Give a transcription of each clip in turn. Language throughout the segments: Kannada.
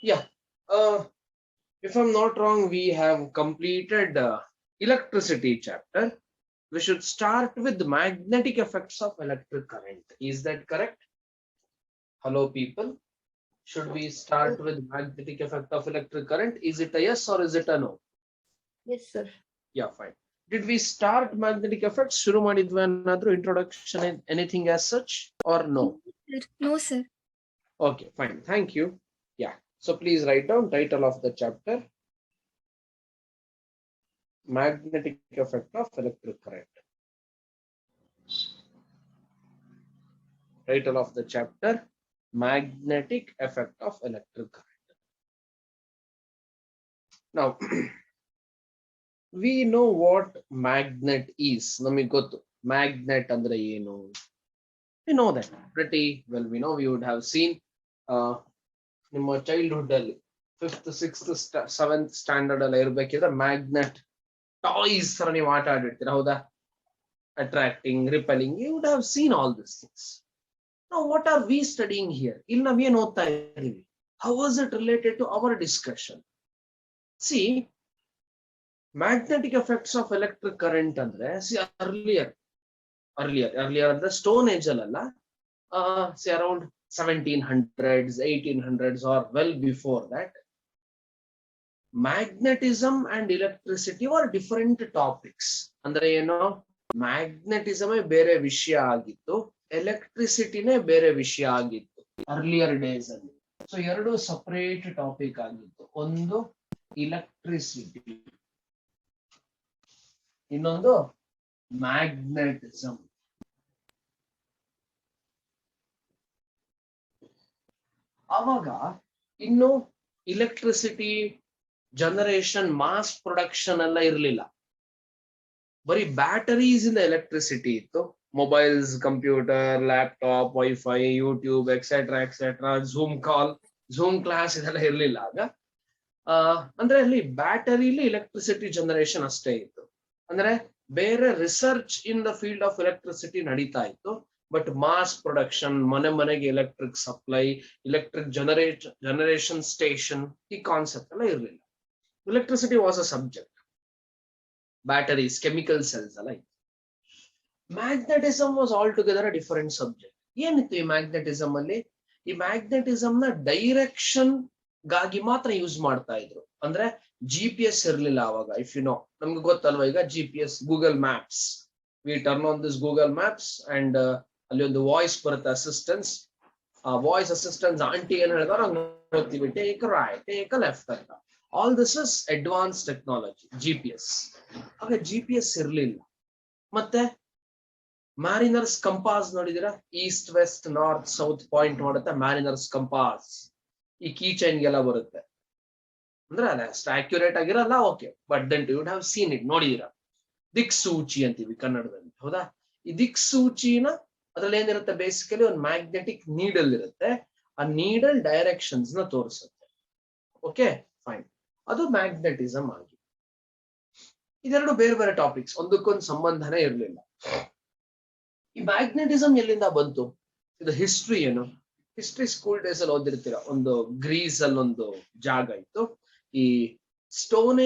Yeah. If I'm not wrong, we have completed electricity chapter. We should start with the magnetic effects of electric current. Is that correct? Hello, people. Should we start with magnetic effect of electric current? Is it a yes or is it a no? Yes, sir. Yeah, fine. Did we start magnetic effects? ಶುರು ಮಾಡಿದ್ವಿ ಏನಾದ್ರು introduction, anything as such or no? No, sir. Okay, fine. Thank you. Yeah. So please write down title of the chapter. Magnetic effect of electric current. Title of the chapter, magnetic effect of electric current. Now, we know what magnet is. Namige gottu. Magnet andre ಏನು? We know that pretty well. We know, we would have seen ನಿಮ್ಮ ಚೈಲ್ಡ್ಹುಡ್ ಅಲ್ಲಿ 5th 6th 7th ಸ್ಟ್ಯಾಂಡರ್ಡ್ ಅಲ್ಲಿ ಇರಬೇಕಿದ್ರೆ ಮ್ಯಾಗ್ನೆಟ್ ಟಾಯ್ಸ್ ತರ ನೀವು ಆಟ ಆಡಿರ್ತೀರ, ಹೌದಾ? Attracting, repelling, you would have seen all these things. Now, what are we studying here? ಇಲ್ಲಿ ನಾವೇನು ಓದ್ತಾ ಇದ್ದೀವಿ? How is it related to our discussion? See, magnetic effects of electric current andre, see, earlier the stone age ಅಲ್ಲ, say around 1700s 1800s or well before that, magnetism and electricity were different topics. ಅಂದ್ರೆ ಏನು, ಮ್ಯಾಗ್ನೆಟಿಸಮೇ ಬೇರೆ ವಿಷಯ ಆಗಿತ್ತು, ಎಲೆಕ್ಟ್ರಿಸಿಟಿನೇ ಬೇರೆ ವಿಷಯ ಆಗಿತ್ತು ಅರ್ಲಿಯರ್ ಡೇಸ್ ಅಲ್ಲಿ. ಸೊ ಎರಡು ಸಪರೇಟ್ ಟಾಪಿಕ್ ಆಗಿತ್ತು. ಒಂದು ಇಲೆಕ್ಟ್ರಿಸಿಟಿ, ಇನ್ನೊಂದು ಮ್ಯಾಗ್ನೆಟಿಸಮ್. ಆವಾಗ ಇನ್ನು ಇಲೆಕ್ಟ್ರಿಸಿಟಿ ಜನರೇಷನ್, ಮಾಸ್ ಪ್ರೊಡಕ್ಷನ್ ಎಲ್ಲ ಇರಲಿಲ್ಲ. ಬರೀ ಬ್ಯಾಟರೀಸ್ ಇಂದ ಎಲೆಕ್ಟ್ರಿಸಿಟಿ ಇತ್ತು. Mobiles, computer, laptop, wifi, YouTube, etcetera, Zoom call, Zoom class ಇದೆಲ್ಲ ಇರ್ಲಿಲ್ಲ ಆಗ. ಅಂದ್ರೆ ಅಲ್ಲಿ ಬ್ಯಾಟರಿಲಿ ಎಲೆಕ್ಟ್ರಿಸಿಟಿ ಜನರೇಷನ್ ಅಷ್ಟೇ ಇತ್ತು. ಅಂದ್ರೆ ಬೇರೆ research in the field of electricity ನಡೀತಾ ಇತ್ತು, ಬಟ್ ಮಾಸ್ ಪ್ರೊಡಕ್ಷನ್, ಮನೆಗೆ electric supply, electric generation station, ಈ ಕಾನ್ಸೆಪ್ಟ್ ಎಲ್ಲ ಇರಲಿಲ್ಲ. Electricity was a subject. Batteries, chemical cells ಅಲ್ಲ. Magnetism was all together a different subject. ಏನಿತ್ತು ಈ ಮ್ಯಾಗ್ನೆಟಿಸಮ್ ಅಲ್ಲಿ? ಈ ಮ್ಯಾಗ್ನೆಟಿಸಮ್ ನ ಡೈರೆಕ್ಷನ್ ಗಾಗಿ ಮಾತ್ರ ಯೂಸ್ ಮಾಡ್ತಾ ಇದ್ರು. ಅಂದ್ರೆ GPS ಇರ್ಲಿಲ್ಲ ಅವಾಗ. ಇಫ್ ಯು ನೋ, ನಮ್ಗೆ ಗೊತ್ತಲ್ವಾ ಈಗ GPS, Google Maps. We turn on this Google Maps and ಅಲ್ಲಿ ಒಂದು ವಾಯ್ಸ್ ಬರುತ್ತೆ, ಅಸಿಸ್ಟೆನ್ಸ್. ಆ ವಾಯ್ಸ್ ಅಸಿಸ್ಟೆನ್ಸ್ ಆಂಟಿ ಏನ್ ಹೇಳಿದಾರೋ ನೋಡ್ತೀವಿ, ಟೇಕ್ ರೈಟ್, ಟೇಕ್ ಲೆಫ್ಟ್ ಅಂತ. All this is advance technology, GPS. ಆಗ GPS ಇರ್ಲಿಲ್ಲ. ಮತ್ತೆ ಮ್ಯಾರಿನರ್ಸ್ ಕಂಪಾಸ್ ನೋಡಿದಿರಾ? East west north south point ಮಾಡುತ್ತೆ ಮ್ಯಾರಿನರ್ಸ್ ಕಂಪಾಸ್. ಈ ಕೀ ಚೈನ್ಗೆಲ್ಲ ಬರುತ್ತೆ. ಅಂದ್ರೆ ಅದೇ ಅಷ್ಟು ಅಕ್ಯುರೇಟ್ ಆಗಿರಲ್ಲ, okay, but then you would have seen it, ನೋಡಿದಿರಾ? ದಿಕ್ಸೂಚಿ ಅಂತೀವಿ ಕನ್ನಡದಲ್ಲಿ, ಹೌದಾ? ಈ ದಿಕ್ಸೂಚಿನ ಅದ್ರಲ್ಲಿ ಏನಿರುತ್ತೆ, ಬೇಸಿಕಲಿ ಒಂದು ಮ್ಯಾಗ್ನೆಟಿಕ್ ನೀಡಲ್ ಇರುತ್ತೆ. ಆ ನೀಡಲ್ ಡೈರೆಕ್ಷನ್ಸ್ ನ ತೋರಿಸುತ್ತೆ. Okay, fine. ಅದು ಮ್ಯಾಗ್ನೆಟಿಸಮ್ ಆಗಿ. ಇದೆರಡು ಬೇರೆ ಬೇರೆ ಟಾಪಿಕ್ಸ್, ಒಂದಕ್ಕೊಂದು ಸಂಬಂಧನೇ ಇರಲಿಲ್ಲ. ಈ ಮ್ಯಾಗ್ನೆಟಿಸಮ್ ಎಲ್ಲಿಂದ ಬಂತು? ಇದು ಹಿಸ್ಟ್ರಿ ಏನು? ಹಿಸ್ಟ್ರಿ ಸ್ಕೂಲ್ ಡೇಸ್ ಅಲ್ಲಿ ಓದಿರ್ತೀರ. ಒಂದು ಗ್ರೀಸ್ ಅಲ್ಲಿ ಒಂದು ಜಾಗ ಇತ್ತು. ಈ ಸ್ಟೋನ್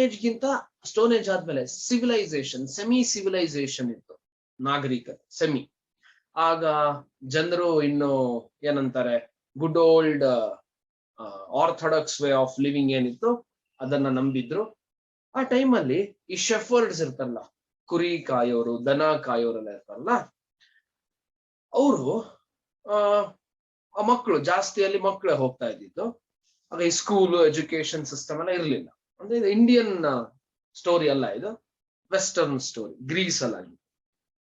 ಏಜ್ ಆದ್ಮೇಲೆ ಸಿವಿಲೈಸೇಷನ್, ಸೆಮಿ ಸಿವಿಲೈಸೇಷನ್ ಇತ್ತು, ನಾಗರಿಕತೆ ಸೆಮಿ. ಆಗ ಜನರು ಇನ್ನು ಏನಂತಾರೆ, good old orthodox way of living ಏನಿತ್ತು ಅದನ್ನ ನಂಬಿದ್ರು. ಆ ಟೈಮಲ್ಲಿ ಈ ಶೆಫರ್ಡ್ಸ್ ಇರ್ತಾರಲ್ಲ, ಕುರಿ ಕಾಯೋರು, ದನ ಕಾಯೋರೆಲ್ಲ ಇರ್ತಾರಲ್ಲ, ಅವರು ಆ ಮಕ್ಕಳು ಜಾಸ್ತಿಯಲ್ಲಿ ಮಕ್ಕಳೇ ಹೋಗ್ತಾ ಇದ್ದಿದ್ದು. ಆಗ ಈ ಸ್ಕೂಲು, ಎಜುಕೇಶನ್ ಸಿಸ್ಟಮ್ ಎಲ್ಲ ಇರಲಿಲ್ಲ. ಅಂದ್ರೆ ಇದು ಇಂಡಿಯನ್ ಸ್ಟೋರಿ ಅಲ್ಲ, ಇದು ವೆಸ್ಟರ್ನ್ ಸ್ಟೋರಿ. ಗ್ರೀಸ್ ಅಲ್ಲಿ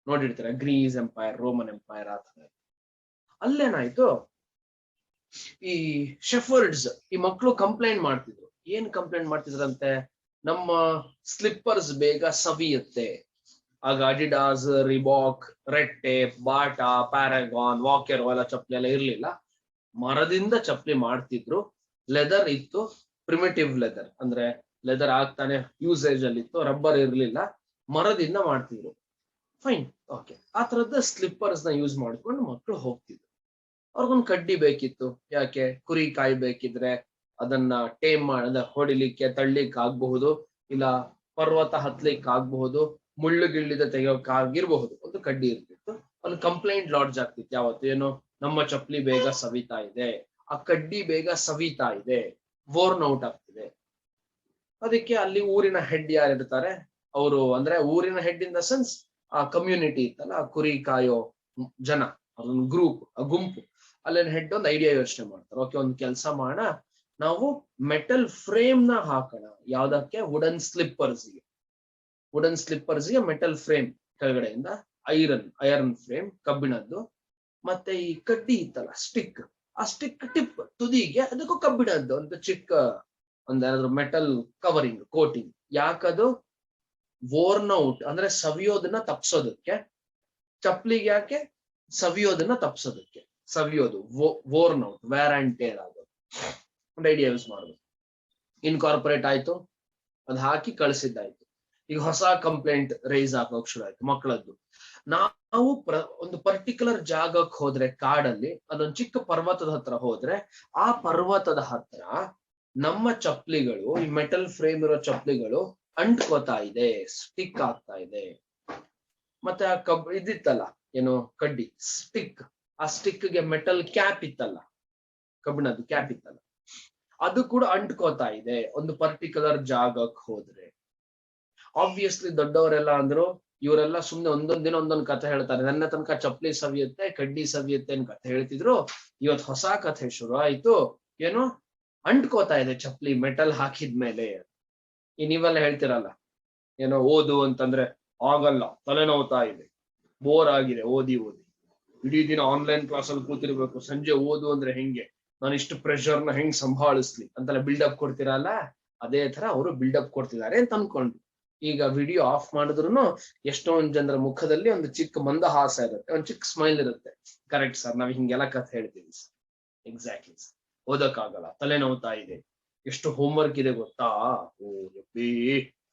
ನೋಡಿರ್ತೀರ, ಗ್ರೀಸ್ ಎಂಪೈರ್, ರೋಮನ್ ಎಂಪೈರ್, ಆ ತರ. ಅಲ್ಲೇನಾಯ್ತು, ಈ ಶೆಫರ್ಡ್ಸ್, ಈ ಮಕ್ಕಳು ಕಂಪ್ಲೇಂಟ್ ಮಾಡ್ತಿದ್ರು. ಏನ್ ಕಂಪ್ಲೇಂಟ್ ಮಾಡ್ತಿದ್ರಂತೆ? ನಮ್ಮ ಸ್ಲಿಪ್ಪರ್ಸ್ ಬೇಗ ಸವಿಯುತ್ತೆ. ಆಗ Adidas, Reebok, Red Tape, Bata, Paragon, Walkaroo ಎಲ್ಲ ಚಪ್ಪಲಿ ಎಲ್ಲ ಇರ್ಲಿಲ್ಲ. ಮರದಿಂದ ಚಪ್ಪಲಿ ಮಾಡ್ತಿದ್ರು. ಲೆದರ್ ಇತ್ತು, ಪ್ರಿಮಿಟಿವ್ ಲೆದರ್, ಅಂದ್ರೆ ಲೆದರ್ ಆಗ್ತಾನೆ ಯೂಸೇಜ್ ಅಲ್ಲಿ ಇತ್ತು, ರಬ್ಬರ್ ಇರ್ಲಿಲ್ಲ, ಮರದಿಂದ ಮಾಡ್ತಿದ್ರು. Fine, okay. ಆ ತರದ ಸ್ಲಿಪ್ಪರ್ಸ್ ನ ಯೂಸ್ ಮಾಡ್ಕೊಂಡು ಮಕ್ಕಳು ಹೋಗ್ತಿದ್ರು. ಅವ್ರಿಗೊಂದು ಕಡ್ಡಿ ಬೇಕಿತ್ತು. ಯಾಕೆ? ಕುರಿ ಕಾಯ್ಬೇಕಿದ್ರೆ ಅದನ್ನ ಟೇಮ್ ಮಾಡ ಹೊಡಿಲಿಕ್ಕೆ ತಳ್ಳಿಕ್ ಆಗ್ಬಹುದು, ಇಲ್ಲ ಪರ್ವತ ಹತ್ಲಿಕ್ ಆಗ್ಬಹುದು, ಮುಳ್ಳು ಗಿಳ್ಳಿದ ತೆಗೆಯೋಕ್ ಆಗಿರ್ಬಹುದು. ಒಂದು ಕಡ್ಡಿ ಇರ್ತಿತ್ತು, ಒಂದು ಕಂಪ್ಲೇಂಟ್ ಲಾಡ್ಜ್ ಆಗ್ತಿತ್ತು. ಯಾವತ್ತು ಏನು, ನಮ್ಮ ಚಪ್ಪಲಿ ಬೇಗ ಸವಿತಾ ಇದೆ, ಆ ಕಡ್ಡಿ ಬೇಗ ಸವಿತಾ ಇದೆ, ಬೋರ್ನ್ ಔಟ್ ಆಗ್ತಿದೆ. ಅದಕ್ಕೆ ಅಲ್ಲಿ ಊರಿನ ಹೆಡ್ ಯಾರಿರ್ತಾರೆ ಅವರು, ಅಂದ್ರೆ ಊರಿನ ಹೆಡ್ ಇನ್ ದ ಸೆನ್ಸ್ ಆ ಕಮ್ಯುನಿಟಿ ಇತ್ತಲ್ಲ, ಆ ಕುರಿ ಕಾಯೋ ಜನ, ಅದೊಂದು ಗ್ರೂಪ್, ಆ ಗುಂಪು, ಅಲ್ಲಿನ ಹೆಡ್ ಒಂದು ಐಡಿಯಾ ಯೋಚನೆ ಮಾಡ್ತಾರೆ. ಓಕೆ, ಒಂದು ಕೆಲಸ ಮಾಡೋಣ, ನಾವು ಮೆಟಲ್ ಫ್ರೇಮ್ ನ ಹಾಕೋಣ. ಯಾವ್ದಕ್ಕೆ? ವುಡನ್ ಸ್ಲಿಪ್ಪರ್ಸ್ಗೆ. ವುಡನ್ ಸ್ಲಿಪ್ಪರ್ಸ್ಗೆ ಮೆಟಲ್ ಫ್ರೇಮ್, ಕೆಳಗಡೆಯಿಂದ ಐರನ್ ಫ್ರೇಮ್, ಕಬ್ಬಿಣದ್ದು. ಮತ್ತೆ ಈ ಕಡ್ಡಿ ಇತ್ತಲ್ಲ, ಸ್ಟಿಕ್, ಆ ಸ್ಟಿಕ್ ಟಿಪ್ ತುದಿಗೆ ಅದಕ್ಕೂ ಕಬ್ಬಿಣದ್ದು ಒಂದು ಚಿಕ್ಕ ಒಂದೇನಾದ್ರು metal covering, coating. ಯಾಕದು? Worn out ಅಂದ್ರೆ ಸವಿಯೋದನ್ನ ತಪ್ಸೋದಕ್ಕೆ. ಚಪ್ಲಿಗೆ ಯಾಕೆ? ಸವಿಯೋದನ್ನ ತಪ್ಸೋದಕ್ಕೆ. ಸವಿಯೋದು, worn out, wear and tear ಆಗೋದು. ಒಂದು ಐಡಿಯಾ ಯೂಸ್ ಮಾಡೋದು. ಇನ್ಕಾರ್ಪೊರೇಟ್ ಆಯ್ತು, ಅದು ಹಾಕಿ ಕಳಿಸಿದ್ದಾಯ್ತು. ಈಗ ಹೊಸ ಕಂಪ್ಲೇಂಟ್ ರೈಸ್ ಆಗೋಕ್ ಶುರು ಆಯ್ತು ಮಕ್ಕಳದ್ದು. ನಾವು ಒಂದು ಪರ್ಟಿಕ್ಯುಲರ್ ಜಾಗಕ್ಕೆ ಹೋದ್ರೆ, ಕಾಡಲ್ಲಿ ಅದೊಂದು ಚಿಕ್ಕ ಪರ್ವತದ ಹತ್ರ ಹೋದ್ರೆ, ಆ ಪರ್ವತದ ಹತ್ರ ನಮ್ಮ ಚಪ್ಲಿಗಳು, ಈ ಮೆಟಲ್ ಫ್ರೇಮ್ ಇರೋ ಚಪ್ಲಿಗಳು ಅಂಟ್ಕೋತಾ ಇದೆ, ಸ್ಟಿಕ್ ಆಗ್ತಾ ಇದೆ. ಮತ್ತೆ ಆ ಇದಿತ್ತಲ್ಲ ಏನು, ಕಡ್ಡಿ ಸ್ಟಿಕ್, ಆ ಸ್ಟಿಕ್ ಗೆ ಮೆಟಲ್ ಕ್ಯಾಪ್ ಇತ್ತಲ್ಲ, ಕಬ್ಬಿಣದ್ದು ಕ್ಯಾಪ್ ಇತ್ತಲ್ಲ, ಅದು ಕೂಡ ಅಂಟ್ಕೋತಾ ಇದೆ ಒಂದು ಪರ್ಟಿಕ್ಯುಲರ್ ಜಾಗಕ್ಕೆ ಹೋದ್ರೆ. ಆಬ್ವಿಯಸ್ಲಿ ದೊಡ್ಡವರೆಲ್ಲ ಅಂದ್ರು, ಇವರೆಲ್ಲ ಸುಮ್ನೆ ಒಂದೊಂದ್ ದಿನ ಒಂದೊಂದ್ ಕಥೆ ಹೇಳ್ತಾರೆ. ನನ್ನ ತನಕ ಚಪ್ಲಿ ಸವಿಯುತ್ತೆ, ಕಡ್ಡಿ ಸವಿಯುತ್ತೆ ಅಂತ ಕಥೆ ಹೇಳ್ತಿದ್ರು. ಇವತ್ ಹೊಸ ಕಥೆ ಶುರು ಆಯ್ತು, ಏನು ಅಂಟ್ಕೋತಾ ಇದೆ ಚಪ್ಲಿ ಮೆಟಲ್ ಹಾಕಿದ್ಮೇಲೆ. ನೀವೆಲ್ಲ ಹೇಳ್ತಿರಲ್ಲ, ಏನೋ ಓದು ಅಂತಂದ್ರೆ ಆಗಲ್ಲ, ತಲೆನೋವ್ತಾ ಇದೆ, ಬೋರ್ ಆಗಿದೆ, ಓದಿ ಇಡೀ ದಿನ ಆನ್ಲೈನ್ ಕ್ಲಾಸ್ ಅಲ್ಲಿ ಕೂತಿರ್ಬೇಕು, ಸಂಜೆ ಓದು ಅಂದ್ರೆ ಹೆಂಗೆ, ನಾನು ಇಷ್ಟು ಪ್ರೆಷರ್ನ ಹೆಂಗ್ ಸಂಭಾಳಿಸ್ಲಿ ಅಂತೆಲ್ಲ ಬಿಲ್ಡಪ್ ಕೊಡ್ತಿರಲ್ಲ. ಅದೇ ತರ ಅವರು ಬಿಲ್ಡಪ್ ಕೊಡ್ತಿದ್ದಾರೆ ಅಂತ ಅನ್ಕೊಂಡು, ಈಗ ವಿಡಿಯೋ ಆಫ್ ಮಾಡಿದ್ರು ಎಷ್ಟೊಂದ್ ಜನರ ಮುಖದಲ್ಲಿ ಒಂದು ಚಿಕ್ಕ ಮಂದಹಾಸ ಇರುತ್ತೆ, ಒಂದು ಚಿಕ್ಕ ಸ್ಮೈಲ್ ಇರುತ್ತೆ. ಕರೆಕ್ಟ್ ಸರ್, ನಾವ್ ಹಿಂಗೆಲ್ಲ ಕಥೆ ಹೇಳ್ತೀವಿ ಸರ್. ಎಕ್ಸಾಕ್ಟ್ಲಿ ಸರ್, ಓದಕ್ಕಾಗಲ್ಲ, ತಲೆನೋವ್ತಾ ಇದೆ, ಎಷ್ಟು ಹೋಮ್ವರ್ಕ್ ಇದೆ ಗೊತ್ತಾ, ಓ ಯಪ್ಪಿ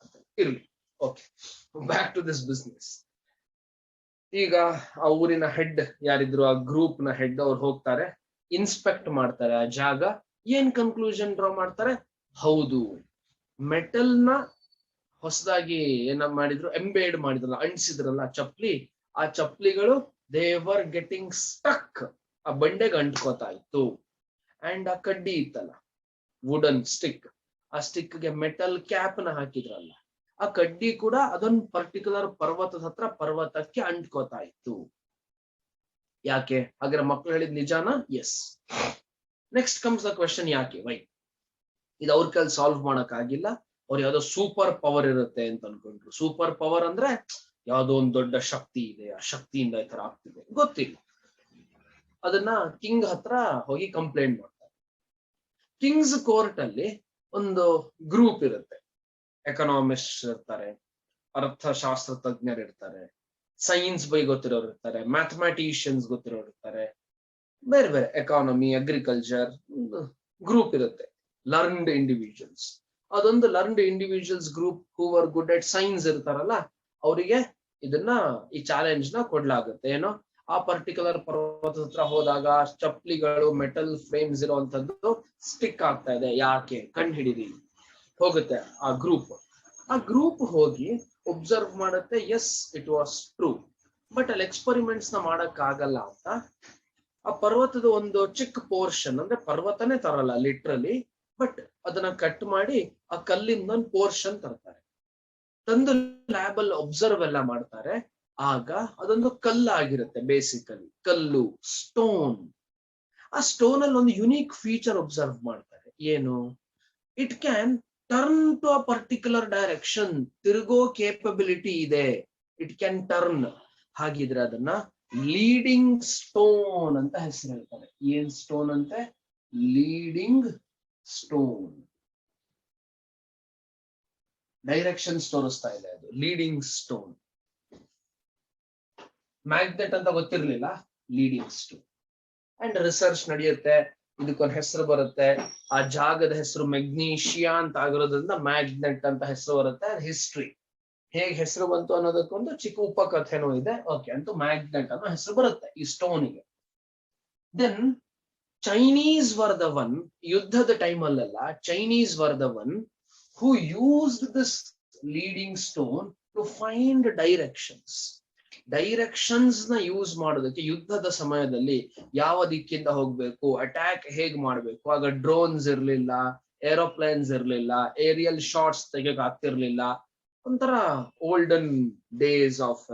ಅಂತ ಇರ್ಲಿ. Okay, back to this business. ಈಗ ಆ ಊರಿನ ಹೆಡ್ ಯಾರಿದ್ರು, ಆ ಗ್ರೂಪ್ ನ ಹೆಡ್, ಅವ್ರು ಹೋಗ್ತಾರೆ, ಇನ್ಸ್ಪೆಕ್ಟ್ ಮಾಡ್ತಾರೆ ಆ ಜಾಗ. ಏನ್ ಕನ್ಕ್ಲೂಷನ್ ಡ್ರಾ ಮಾಡ್ತಾರೆ? ಹೌದು, ಮೆಟಲ್ ನ ಹೊಸದಾಗಿ ಏನ ಮಾಡಿದ್ರು, ಎಂಬೇಡ್ ಮಾಡಿದ್ರಲ್ಲ, ಅಂಟಿಸಿದ್ರಲ್ಲ ಚಪ್ಲಿ, ಆ ಚಪ್ಲಿಗಳು ದೇ ವರ್ ಗೆಟಿಂಗ್ ಸ್ಟಕ್, ಆ ಬಂಡೆಗೆ ಅಂಟ್ಕೋತಾ ಇತ್ತು. ಅಂಡ್ ಆ ಕಡ್ಡಿ ಇತ್ತಲ್ಲ, ವುಡನ್ ಸ್ಟಿಕ್, ಆ ಸ್ಟಿಕ್ ಗೆ ಮೆಟಲ್ ಕ್ಯಾಪ್ ನ ಹಾಕಿದ್ರಲ್ಲ, ಆ ಕಡ್ಡಿ ಕೂಡ ಅದೊಂದು ಪರ್ಟಿಕ್ಯುಲರ್ ಪರ್ವತದ ಹತ್ರ ಪರ್ವತಕ್ಕೆ ಅಂಟ್ಕೋತಾ ಇತ್ತು. ಯಾಕೆ? ಹಾಗಾದ್ರೆ ಮಕ್ಕಳು ಹೇಳಿದ್ ನಿಜಾನ? Yes. Next comes the question, ಯಾಕೆ, ವೈ? ಇದು ಅವ್ರ ಕೈಲಿ ಸಾಲ್ವ್ ಮಾಡಕ್ ಆಗಿಲ್ಲ. ಅವ್ರು ಯಾವ್ದೋ ಸೂಪರ್ ಪವರ್ ಇರುತ್ತೆ ಅಂತ ಅನ್ಕೊಂಡ್ರು. ಸೂಪರ್ ಪವರ್ ಅಂದ್ರೆ ಯಾವ್ದೋ ಒಂದು ದೊಡ್ಡ ಶಕ್ತಿ ಇದೆ, ಆ ಶಕ್ತಿಯಿಂದ ಈ ತರ ಆಗ್ತಿದೆ, ಗೊತ್ತಿಲ್ಲ. ಅದನ್ನ ಕಿಂಗ್ ಹತ್ರ ಹೋಗಿ ಕಂಪ್ಲೇಂಟ್ ಮಾಡ್ತಾರೆ. ಕಿಂಗ್ಸ್ ಕೋರ್ಟ್ ಅಲ್ಲಿ ಒಂದು ಗ್ರೂಪ್ ಇರುತ್ತೆ, ಎಕನಾಮಿಸ್ಟ್ ಇರ್ತಾರೆ, ಅರ್ಥಶಾಸ್ತ್ರ ತಜ್ಞರು ಇರ್ತಾರೆ, ಸೈನ್ಸ್ ಬೈ ಗೊತ್ತಿರೋರು ಇರ್ತಾರೆ, ಮ್ಯಾಥಮ್ಯಾಟಿಷಿಯನ್ಸ್ ಗೊತ್ತಿರೋರು ಇರ್ತಾರೆ, ಬೇರೆ ಬೇರೆ ಎಕಾನಮಿ, ಅಗ್ರಿಕಲ್ಚರ್ ಗ್ರೂಪ್ ಇರುತ್ತೆ, ಲರ್ನ್ಡ್ ಇಂಡಿವಿಜುವಲ್ಸ್. ಅದೊಂದು learned individuals group who are good at science ಇರ್ತಾರಲ್ಲ, ಅವರಿಗೆ ಇದನ್ನ, ಈ ಚಾಲೆಂಜ್ ನ ಕೊಡ್ಲಾಗುತ್ತೆ. ಏನೋ, ಆ ಪರ್ಟಿಕ್ಯುಲರ್ ಪರ್ವತದ ಹತ್ರ ಹೋದಾಗ ಚಪ್ಲಿಗಳು, ಮೆಟಲ್ ಫ್ರೇಮ್ಸ್ ಇರುವಂತದ್ದು ಸ್ಟಿಕ್ ಆಗ್ತಾ ಇದೆ, ಯಾಕೆ ಕಂಡು ಹಿಡಿದಿ. ಹೋಗುತ್ತೆ ಆ ಗ್ರೂಪ್ ಹೋಗಿ ಒಬ್ಸರ್ವ್ ಮಾಡುತ್ತೆ. Yes, it was true. But ಅಲ್ಲಿ ಎಕ್ಸ್ಪೆರಿಮೆಂಟ್ಸ್ ನ ಮಾಡಕ್ ಆಗಲ್ಲ ಅಂತ ಆ ಪರ್ವತದ ಒಂದು ಚಿಕ್ಕ ಪೋರ್ಷನ್, ಅಂದ್ರೆ ಪರ್ವತನೇ ತರಲ್ಲ ಲಿಟ್ರಲಿ, ಬಟ್ ಅದನ್ನ ಕಟ್ ಮಾಡಿ ಆ ಕಲ್ಲಿಂದ ಒಂದು ಪೋರ್ಷನ್ ತರ್ತಾರೆ, ತಂದು ಲ್ಯಾಬ್ ಅಲ್ಲಿ ಒಬ್ಸರ್ವ್ ಎಲ್ಲ ಮಾಡ್ತಾರೆ. ಆಗ ಅದೊಂದು ಕಲ್ಲಾಗಿರುತ್ತೆ, ಬೇಸಿಕಲಿ ಕಲ್ಲು, ಸ್ಟೋನ್. ಆ ಸ್ಟೋನ್ ಅಲ್ಲಿ ಒಂದು ಯುನೀಕ್ ಫೀಚರ್ ಒಬ್ಸರ್ವ್ ಮಾಡ್ತಾರೆ. ಏನು? It can turn to a particular direction, ತಿರುಗೋ ಕೇಪಬಿಲಿಟಿ ಇದೆ, ಇಟ್ ಕ್ಯಾನ್ ಟರ್ನ್. ಹಾಗಿದ್ರೆ ಅದನ್ನ ಲೀಡಿಂಗ್ ಸ್ಟೋನ್ ಅಂತ ಹೆಸರು ಹೇಳ್ತಾರೆ. ಏನ್ ಸ್ಟೋನ್ ಅಂತೆ? Leading stone. ಡೈರೆಕ್ಷನ್ಸ್ ತೋರಿಸ್ತಾ ಇದೆ ಅದು, ಲೀಡಿಂಗ್ ಸ್ಟೋನ್. ಮ್ಯಾಗ್ನೆಟ್ ಅಂತ ಗೊತ್ತಿರ್ಲಿಲ್ಲ, ಲೀಡಿಂಗ್ ಸ್ಟೋನ್. ಅಂಡ್ ರಿಸರ್ಚ್ ನಡೆಯುತ್ತೆ, ಇದಕ್ಕೊಂದು ಹೆಸರು ಬರುತ್ತೆ. ಆ ಜಾಗದ ಹೆಸರು ಮೆಗ್ನೀಷಿಯಾ ಅಂತ ಆಗಿರೋದ್ರಿಂದ ಮ್ಯಾಗ್ನೆಟ್ ಅಂತ ಹೆಸರು ಬರುತ್ತೆ. ಹಿಸ್ಟ್ರಿ ಹೇಗೆ ಹೆಸರು ಬಂತು ಅನ್ನೋದಕ್ಕೊಂದು ಚಿಕ್ಕ ಉಪಕಥೆನೂ ಇದೆ. ಓಕೆ, ಅಂತೂ ಮ್ಯಾಗ್ನೆಟ್ ಅನ್ನೋ ಹೆಸರು ಬರುತ್ತೆ ಈ ಸ್ಟೋನಿಗೆ. Then Chinese were the one, ಯುದ್ಧದ ಟೈಮ್ ಅಲ್ಲೆಲ್ಲ Chinese were the one who used this leading stone to find directions. Directions ನ ಯೂಸ್ ಮಾಡೋದಕ್ಕೆ ಯುದ್ಧದ ಸಮಯದಲ್ಲಿ ಯಾವ ದಿಕ್ಕಿಂದ ಹೋಗ್ಬೇಕು, ಅಟ್ಯಾಕ್ ಹೇಗ್ ಮಾಡ್ಬೇಕು, ಆಗ ಡ್ರೋನ್ಸ್ ಇರ್ಲಿಲ್ಲ, ಏರೋಪ್ಲೇನ್ಸ್ ಇರ್ಲಿಲ್ಲ, ಏರಿಯಲ್ ಶಾಟ್ಸ್ ತೆಗೆಕ್ ಆಗ್ತಿರ್ಲಿಲ್ಲ. ಒಂಥರ olden days of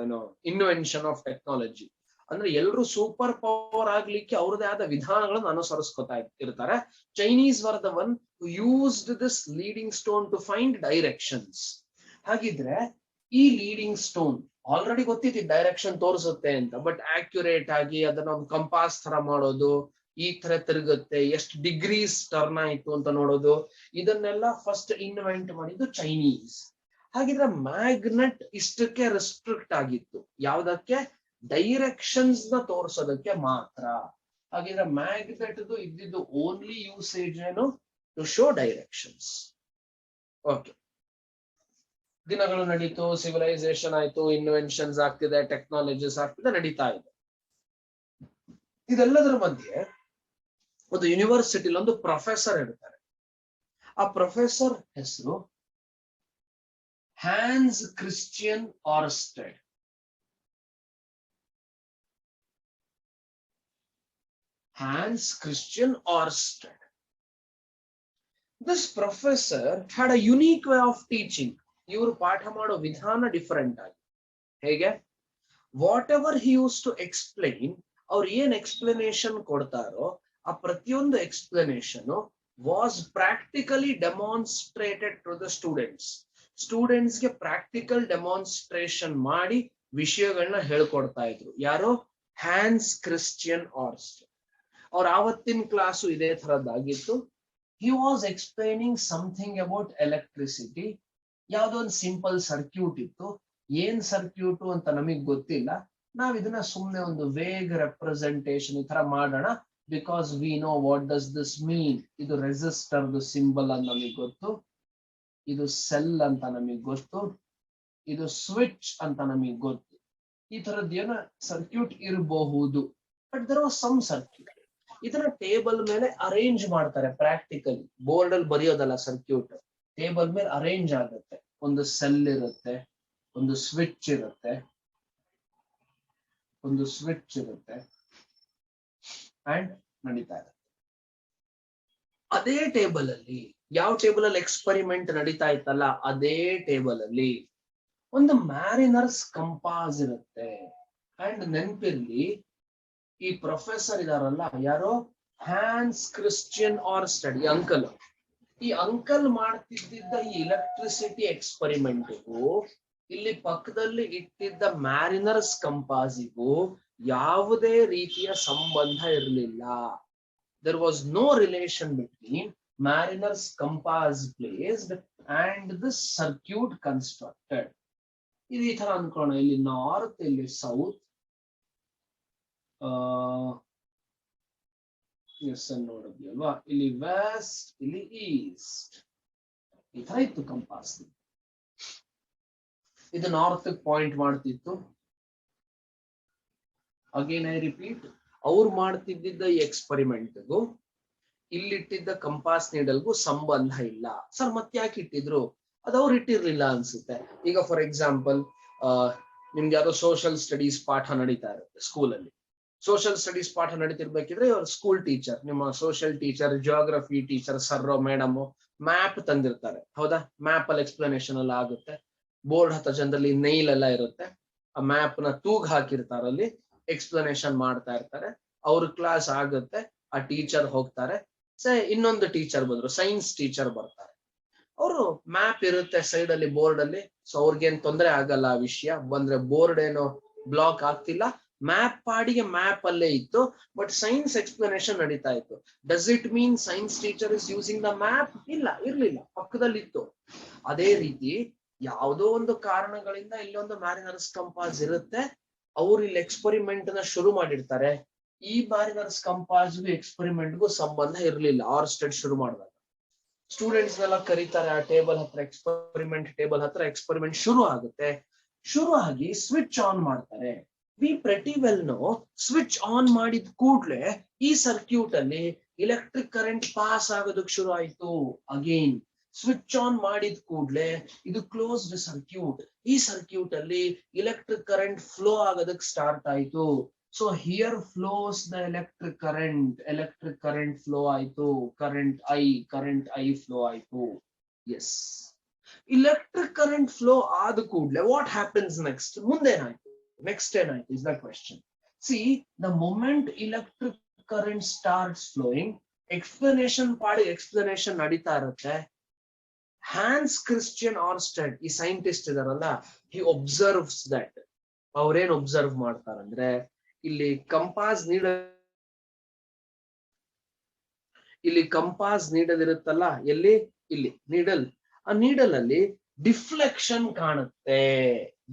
invention of technology. ಅಂದ್ರೆ ಎಲ್ರು ಸೂಪರ್ ಪವರ್ ಆಗ್ಲಿಕ್ಕೆ ಅವ್ರದೇ ಆದ ವಿಧಾನಗಳನ್ನು ಅನುಸರಿಸ್ಕೊತಾ ಇರ್ತಾರೆ. Chinese were the one used this leading stone to find directions. ಹಾಗಿದ್ರೆ ಈ ಲೀಡಿಂಗ್ ಸ್ಟೋನ್ ಆಲ್ರೆಡಿ ಗೊತ್ತಿತ್ತು ಡೈರೆಕ್ಷನ್ ತೋರಿಸುತ್ತೆ ಅಂತ, ಬಟ್ ಆಕ್ಯುರೇಟ್ ಆಗಿ ಅದನ್ನ ಒಂದು ಕಂಪಾಸ್ ತರ ಮಾಡೋದು, ಈ ತರ ತಿರುಗುತ್ತೆ, ಎಷ್ಟು ಡಿಗ್ರೀಸ್ ಟರ್ನ್ ಆಯ್ತು ಅಂತ ನೋಡೋದು, ಇದನ್ನೆಲ್ಲ ಫಸ್ಟ್ ಇನ್ವೆಂಟ್ ಮಾಡಿದ್ದು ಚೈನೀಸ್. ಹಾಗಿದ್ರೆ ಮ್ಯಾಗ್ನೆಟ್ ಇಷ್ಟಕ್ಕೆ ರೆಸ್ಟ್ರಿಕ್ಟ್ ಆಗಿತ್ತು, ಯಾವ್ದಕ್ಕೆ? ಡೈರೆಕ್ಷನ್ಸ್ ನ ತೋರಿಸೋದಕ್ಕೆ ಮಾತ್ರ. ಹಾಗಿದ್ರೆ ಮ್ಯಾಗ್ನೆಟ್ ಇದ್ದಿದ್ದು ಓನ್ಲಿ ಯೂಸೇಜ್ ಏನು? To show directions. ಓಕೆ, ದಿನಗಳು ನಡೀತು, ಸಿವಿಲೈಸೇಷನ್ ಆಯ್ತು, ಇನ್ವೆನ್ಷನ್ಸ್ ಆಗ್ತಿದೆ, ಟೆಕ್ನಾಲಜೀಸ್ ಆಗ್ತಿದೆ, ನಡೀತಾ ಇದೆ. ಇದೆಲ್ಲದರ ಮಧ್ಯೆ ಒಂದು ಯೂನಿವರ್ಸಿಟಿಲಿ ಒಂದು ಪ್ರೊಫೆಸರ್ ಇರ್ತಾರೆ. ಆ ಪ್ರೊಫೆಸರ್ ಹೆಸರು Hans Christian Oersted. Hans Christian Ørsted. This professor had a unique way of teaching. ಇವರು ಪಾಠ ಮಾಡೋ ವಿಧಾನ ಡಿಫರೆಂಟ್ ಆಗಿ. ಹೇಗೆ? Whatever he used to explain, ಅವ್ರು ಏನ್ ಎಕ್ಸ್ಪ್ಲನೇಷನ್ ಕೊಡ್ತಾರೋ ಆ ಪ್ರತಿಯೊಂದು explanation was practically demonstrated to the students. ಸ್ಟೂಡೆಂಟ್ಸ್ಗೆ ಪ್ರಾಕ್ಟಿಕಲ್ ಡೆಮಾನ್ಸ್ಟ್ರೇಷನ್ ಮಾಡಿ ವಿಷಯಗಳನ್ನ ಹೇಳ್ಕೊಡ್ತಾ ಇದ್ರು. ಯಾರು? Hans Christian Oersted. ಅವ್ರ ಆವತ್ತಿನ ಕ್ಲಾಸು ಇದೇ ತರದ್ದಾಗಿತ್ತು. He was explaining something about electricity. ಯಾವ್ದೋ ಒಂದು ಸಿಂಪಲ್ ಸರ್ಕ್ಯೂಟ್ ಇತ್ತು. ಏನ್ ಸರ್ಕ್ಯೂಟ್ ಅಂತ ನಮಗ್ ಗೊತ್ತಿಲ್ಲ, ನಾವ್ ಇದನ್ನ ಸುಮ್ನೆ ಒಂದು ವೇಗ್ ರೆಪ್ರೆಸೆಂಟೇಶನ್ ಈ ತರ ಮಾಡೋಣ, because we know what does this mean. ಇದು ರೆಸಿಸ್ಟರ್ ಸಿಂಬಲ್ ಅಂತ ನಮಗ್ ಗೊತ್ತು, ಇದು ಸೆಲ್ ಅಂತ ನಮಗ್ ಗೊತ್ತು, ಇದು ಸ್ವಿಚ್ ಅಂತ ನಮಗ್ ಗೊತ್ತು. ಈ ತರದ್ದೇನೋ ಸರ್ಕ್ಯೂಟ್ ಇರಬಹುದು, but there was some circuit. ಇದನ್ನ ಟೇಬಲ್ ಮೇಲೆ ಅರೇಂಜ್ ಮಾಡ್ತಾರೆ ಪ್ರಾಕ್ಟಿಕಲಿ. ಬೋರ್ಡ್ ಅಲ್ಲಿ ಬರೆಯೋದಲ್ಲ ಸರ್ಕ್ಯೂಟ್, ಟೇಬಲ್ ಮೇಲೆ ಅರೇಂಜ್ ಆಗುತ್ತೆ. ಒಂದು ಸೆಲ್ ಇರುತ್ತೆ, ಒಂದು ಸ್ವಿಚ್ ಇರುತ್ತೆ, ಒಂದು ಸ್ವಿಚ್ ಇರುತ್ತೆ, ಅಂಡ್ ನಡೀತಾ ಇರುತ್ತೆ. ಅದೇ ಟೇಬಲ್ ಅಲ್ಲಿ, ಯಾವ ಟೇಬಲ್ ಅಲ್ಲಿ ಎಕ್ಸ್ಪರಿಮೆಂಟ್ ನಡೀತಾ ಇತ್ತಲ್ಲ ಅದೇ ಟೇಬಲ್ ಅಲ್ಲಿ ಒಂದು ಮ್ಯಾರಿನರ್ಸ್ ಕಂಪಾಸ್ ಇರುತ್ತೆ. ಅಂಡ್ ನೆನ್ಪಿರ್ಲಿ, ಈ ಪ್ರೊಫೆಸರ್ ಇದಾರಲ್ಲ ಯಾರೋ ಹ್ಯಾನ್ಸ್ ಕ್ರಿಸ್ಟಿಯನ್ ಆರ್ಸ್ಟೆಡ್, ಈ ಅಂಕಲ್. ಈ ಅಂಕಲ್ ಮಾಡ್ತಿದ್ದ ಈ ಎಲೆಕ್ಟ್ರಿಸಿಟಿ ಎಕ್ಸ್ಪರಿಮೆಂಟ್ಗೂ ಇಲ್ಲಿ ಪಕ್ಕದಲ್ಲಿ ಇಟ್ಟಿದ್ದ ಮ್ಯಾರಿನರ್ಸ್ ಕಂಪಾಸಿಗೂ ಯಾವುದೇ ರೀತಿಯ ಸಂಬಂಧ ಇರಲಿಲ್ಲ. there was no relation between mariner's compass placed and the circuit constructed. ಇದು ಈ ತರ ಅನ್ಕೋಣ, ಇಲ್ಲಿ ನಾರ್ತ್, ಇಲ್ಲಿ ಸೌತ್, ಎಸ್ ನೋಡಿದ್ವಿ ಅಲ್ವಾ, ಇಲ್ಲಿ ವೆಸ್ಟ್, ಇಲ್ಲಿ ಈಸ್ಟ್, ಈ ತರ ಇತ್ತು ಕಂಪಾಸ್. ಇದು ನಾರ್ತ್ ಪಾಯಿಂಟ್ ಮಾಡ್ತಿತ್ತು. ಅಗೇನ್ ಐ ರಿಪೀಟ್, ಅವ್ರು ಮಾಡ್ತಿದ್ದ ಈ ಎಕ್ಸ್ಪರಿಮೆಂಟ್ಗೂ ಇಲ್ಲಿಟ್ಟಿದ್ದ ಕಂಪಾಸ್ ನೀಡಲ್ಗೂ ಸಂಬಂಧ ಇಲ್ಲ. ಸರ್ ಮತ್ತೆ ಯಾಕೆ ಇಟ್ಟಿದ್ರು? ಅದು ಅವ್ರು ಇಟ್ಟಿರ್ಲಿಲ್ಲ ಅನ್ಸುತ್ತೆ. ಈಗ ಫಾರ್ ಎಕ್ಸಾಂಪಲ್, ನಿಮ್ಗೆ ಯಾವ್ದೋ ಸೋಷಿಯಲ್ ಸ್ಟಡೀಸ್ ಪಾಠ ನಡೀತಾ ಇರುತ್ತೆ ಸ್ಕೂಲಲ್ಲಿ. ಸೋಷಿಯಲ್ ಸ್ಟಡೀಸ್ ಪಾಠ ನಡೀತಿರ್ಬೇಕಿದ್ರೆ ಇವ್ರ ಸ್ಕೂಲ್ ಟೀಚರ್, ನಿಮ್ಮ ಸೋಷಿಯಲ್ ಟೀಚರ್, ಜಿಯೋಗ್ರಫಿ ಟೀಚರ್ ಸರ್ರೋ ಮೇಡಮು ಮ್ಯಾಪ್ ತಂದಿರ್ತಾರೆ. ಹೌದಾ? ಮ್ಯಾಪ್ ಅಲ್ಲಿ ಎಕ್ಸ್ಪ್ಲನೇಷನ್ ಎಲ್ಲ ಆಗುತ್ತೆ. ಬೋರ್ಡ್ ಹತ್ತ ಜನರಲ್ಲಿ ನೈಲ್ ಎಲ್ಲ ಇರುತ್ತೆ. ಆ ಮ್ಯಾಪ್ ನ ತೂಗ್ ಹಾಕಿರ್ತಾರಲ್ಲಿ ಎಕ್ಸ್ಪ್ಲನೇಷನ್ ಮಾಡ್ತಾ ಇರ್ತಾರೆ. ಅವ್ರ ಕ್ಲಾಸ್ ಆಗುತ್ತೆ, ಆ ಟೀಚರ್ ಹೋಗ್ತಾರೆ. ಇನ್ನೊಂದು ಟೀಚರ್ ಬಂದ್ರು, ಸೈನ್ಸ್ ಟೀಚರ್ ಬರ್ತಾರೆ. ಅವರು ಮ್ಯಾಪ್ ಇರುತ್ತೆ ಸೈಡ್ ಅಲ್ಲಿ, ಬೋರ್ಡ್ ಅಲ್ಲಿ. ಸೊ ಅವ್ರಿಗೇನ್ ತೊಂದರೆ ಆಗಲ್ಲ ಆ ವಿಷಯ ಬಂದ್ರೆ. ಬೋರ್ಡ್ ಏನೋ ಬ್ಲಾಕ್ ಆಗ್ತಿಲ್ಲ, ಮ್ಯಾಪ್ ಪಾಡಿಗೆ ಮ್ಯಾಪ್ ಅಲ್ಲೇ ಇತ್ತು, ಬಟ್ ಸೈನ್ಸ್ ಎಕ್ಸ್ಪ್ಲನೇಷನ್ ನಡೀತಾ ಇತ್ತು. Does it mean science teacher is using the map? ಇಲ್ಲ, ಇರ್ಲಿಲ್ಲ, ಪಕ್ಕದಲ್ಲಿ ಇತ್ತು. ಅದೇ ರೀತಿ ಯಾವುದೋ ಒಂದು ಕಾರಣಗಳಿಂದ ಇಲ್ಲೊಂದು ಮ್ಯಾರಿನರ್ಸ್ ಕಂಪಾಸ್ ಇರುತ್ತೆ. ಅವ್ರು ಇಲ್ಲಿ ಎಕ್ಸ್ಪರಿಮೆಂಟ್ ನ ಶುರು ಮಾಡಿರ್ತಾರೆ. ಈ ಮ್ಯಾರಿನರ್ಸ್ ಕಂಪಾಸ್ಗೂ ಎಕ್ಸ್ಪರಿಮೆಂಟ್ಗೂ ಸಂಬಂಧ ಇರಲಿಲ್ಲ. ಆರ್ಸ್ಟೆಡ್ ಶುರು ಮಾಡಿದಾಗ ಸ್ಟೂಡೆಂಟ್ಸ್ ನೆಲ್ಲ ಕರೀತಾರೆ ಆ ಟೇಬಲ್ ಹತ್ರ, ಎಕ್ಸ್ಪರಿಮೆಂಟ್ ಟೇಬಲ್ ಹತ್ರ ಎಕ್ಸ್ಪರಿಮೆಂಟ್ ಶುರು ಆಗುತ್ತೆ. ಶುರು ಆಗಿ ಸ್ವಿಚ್ ಆನ್ ಮಾಡ್ತಾರೆ. We pretty well know switch on ಮಾಡಿದ ಕೂಡ್ಲೆ ಈ ಸರ್ಕ್ಯೂಟ್ ಅಲ್ಲಿ ಇಲೆಕ್ಟ್ರಿಕ್ ಕರೆಂಟ್ ಪಾಸ್ ಆಗೋದಕ್ಕೆ ಶುರು ಆಯ್ತು. ಅಗೇನ್ ಸ್ವಿಚ್ ಆನ್ ಮಾಡಿದ ಕೂಡ್ಲೆ ಇದು ಕ್ಲೋಸ್ಡ್ ಸರ್ಕ್ಯೂಟ್, ಈ ಸರ್ಕ್ಯೂಟ್ ಅಲ್ಲಿ ಇಲೆಕ್ಟ್ರಿಕ್ ಕರೆಂಟ್ ಫ್ಲೋ ಆಗೋದಕ್ಕೆ ಸ್ಟಾರ್ಟ್ ಆಯ್ತು. So here flows the electric current flow ಆಯ್ತು, ಕರೆಂಟ್ ಐ ಫ್ಲೋ ಆಯ್ತು. ಎಸ್, ಇಲೆಕ್ಟ್ರಿಕ್ ಕರೆಂಟ್ ಫ್ಲೋ ಆದ ಕೂಡ್ಲೆ ವಾಟ್ ಹ್ಯಾಪನ್ಸ್ ನೆಕ್ಸ್ಟ್? ಮುಂದೇನಾಯ್ತು? Next ಏನಾಯ್ತು is the question. See, the moment electric current starts flowing, explanation ನಡೀತಾ ಇರುತ್ತೆ. ಹ್ಯಾನ್ಸ್ ಕ್ರಿಸ್ಟಿಯನ್ ಆರ್ಸ್ಟೆಡ್, ಈ ಸೈಂಟಿಸ್ಟ್ ಇದಾರಲ್ಲ, he observes that. ಅವ್ರೇನ್ ಒಬ್ಸರ್ವ್ ಮಾಡ್ತಾರಂದ್ರೆ, ಇಲ್ಲಿ ಕಂಪಾಸ್ ನೀಡದಿರುತ್ತಲ್ಲ, ಎಲ್ಲಿ? ಇಲ್ಲಿ ನೀಡಲ್. ಆ ನೀಡಲ್ ಅಲ್ಲಿ ಡಿಫ್ಲೆಕ್ಷನ್ ಕಾಣುತ್ತೆ.